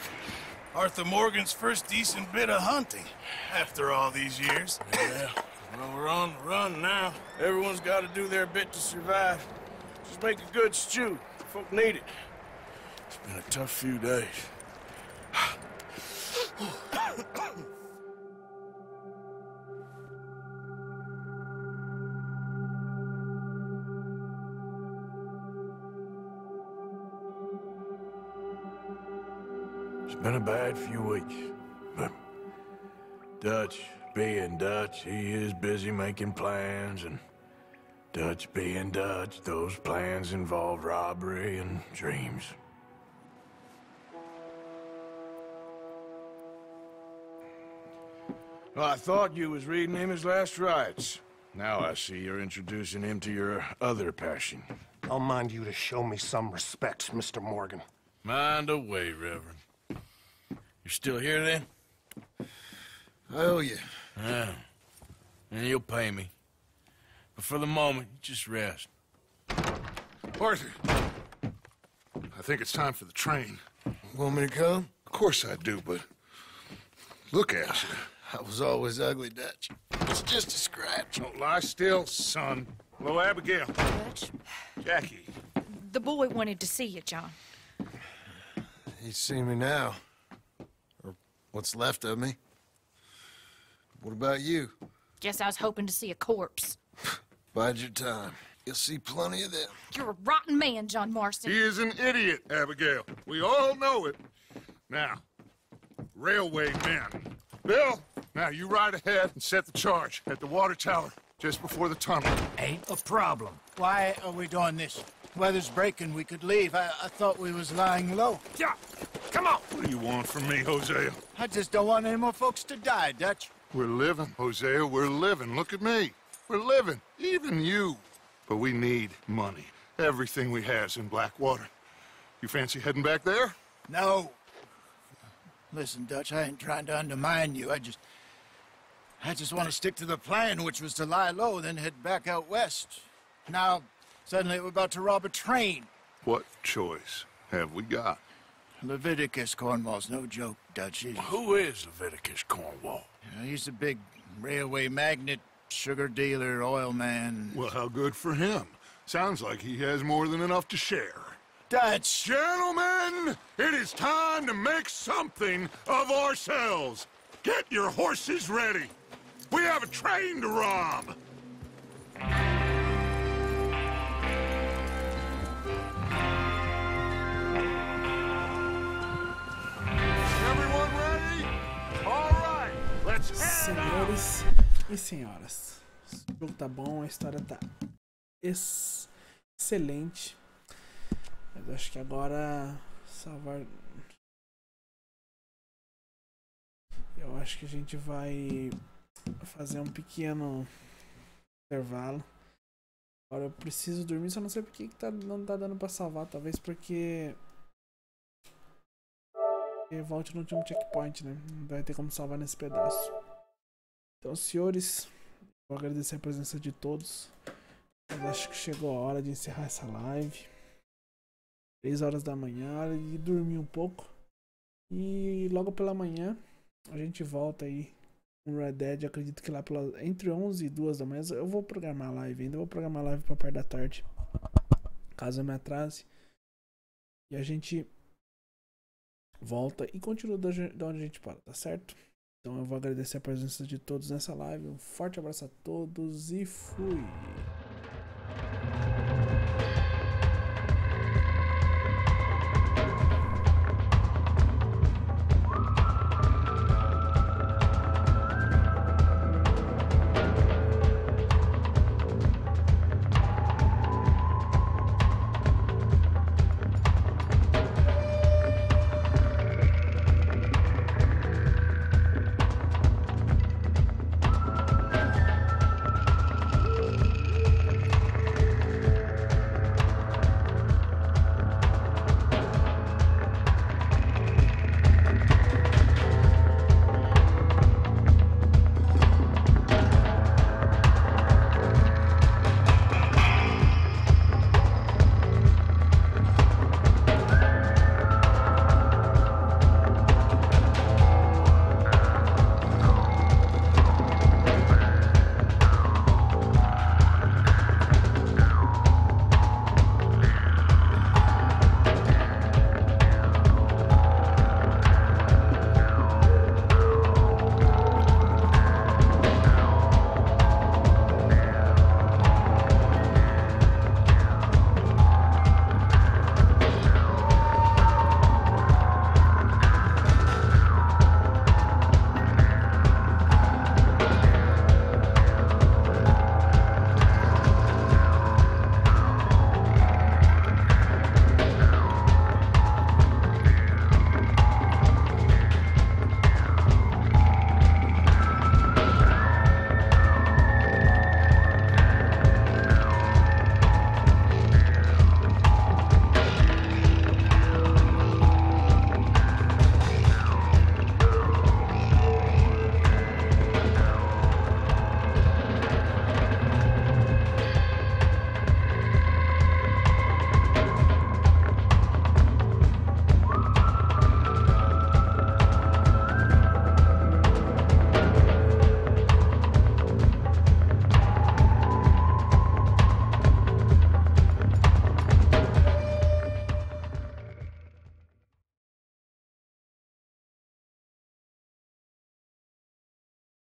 Arthur Morgan's first decent bit of hunting after all these years. Yeah. Well, we're on the run now. Everyone's got to do their bit to survive. Just make a good stew. Folk need it. It's been a tough few days. It's been a bad few weeks, but Dutch, being Dutch, he is busy making plans, and Dutch being Dutch, those plans involve robbery and dreams. Well, I thought you was reading him his last rites. Now I see you're introducing him to your other passion. I'll mind you to show me some respect, Mr. Morgan. Mind away, Reverend. You're still here, then? I owe you. Yeah. And you'll pay me. But for the moment, just rest. Arthur, I think it's time for the train. Want me to come? Of course I do, but look at you. I was always ugly, Dutch. It's just a scratch. Don't lie still, son. Hello, Abigail. Dutch, Jackie. the boy wanted to see you, John. He's seen me now. Or what's left of me. What about you? Guess I was hoping to see a corpse. Bide your time. You'll see plenty of them. You're a rotten man, John Marston. He is an idiot, Abigail. We all know it. Now, railway men. Bill, now you ride ahead and set the charge at the water tower just before the tunnel. Ain't a problem. Why are we doing this? Weather's breaking. We could leave. I thought we was lying low. Yeah, come on. What do you want from me, Hosea? I just don't want any more folks to die, Dutch. We're living, Hosea. We're living. Look at me. We're living. Even you. But we need money. Everything we has in Blackwater. You fancy heading back there? No. Listen, Dutch, I ain't trying to undermine you. I just want to stick to the plan, which was to lie low, then head back out west. Now, suddenly we're about to rob a train. What choice have we got? Leviticus Cornwall's no joke, Dutch. Who is Leviticus Cornwall? He's a big railway magnate, sugar dealer, oil man. Well, how good for him. Sounds like he has more than enough to share. Dutch! Gentlemen, it is time to make something of ourselves. Get your horses ready. We have a train to rob. Everyone ready? All right, let's head out. Senhores e senhoras, o jogo tá bom, a história tá excelente. Mas acho que agora salvar. Eu acho que a gente vai fazer um pequeno intervalo. Agora eu preciso dormir, só não sei porque que não tá dando pra salvar. Talvez porque volte no último checkpoint, né? Não vai ter como salvar nesse pedaço. Então, senhores, vou agradecer a presença de todos. Mas acho que chegou a hora de encerrar essa live. 3 horas da manhã, hora de dormir um pouco. E logo pela manhã a gente volta aí com Red Dead. Acredito que lá entre 11 e 2 da manhã eu vou programar a live ainda. Vou programar a live pra parte da tarde, caso eu me atrase. E a gente volta e continua de onde a gente para, tá certo? Então eu vou agradecer a presença de todos nessa live. Um forte abraço a todos e fui!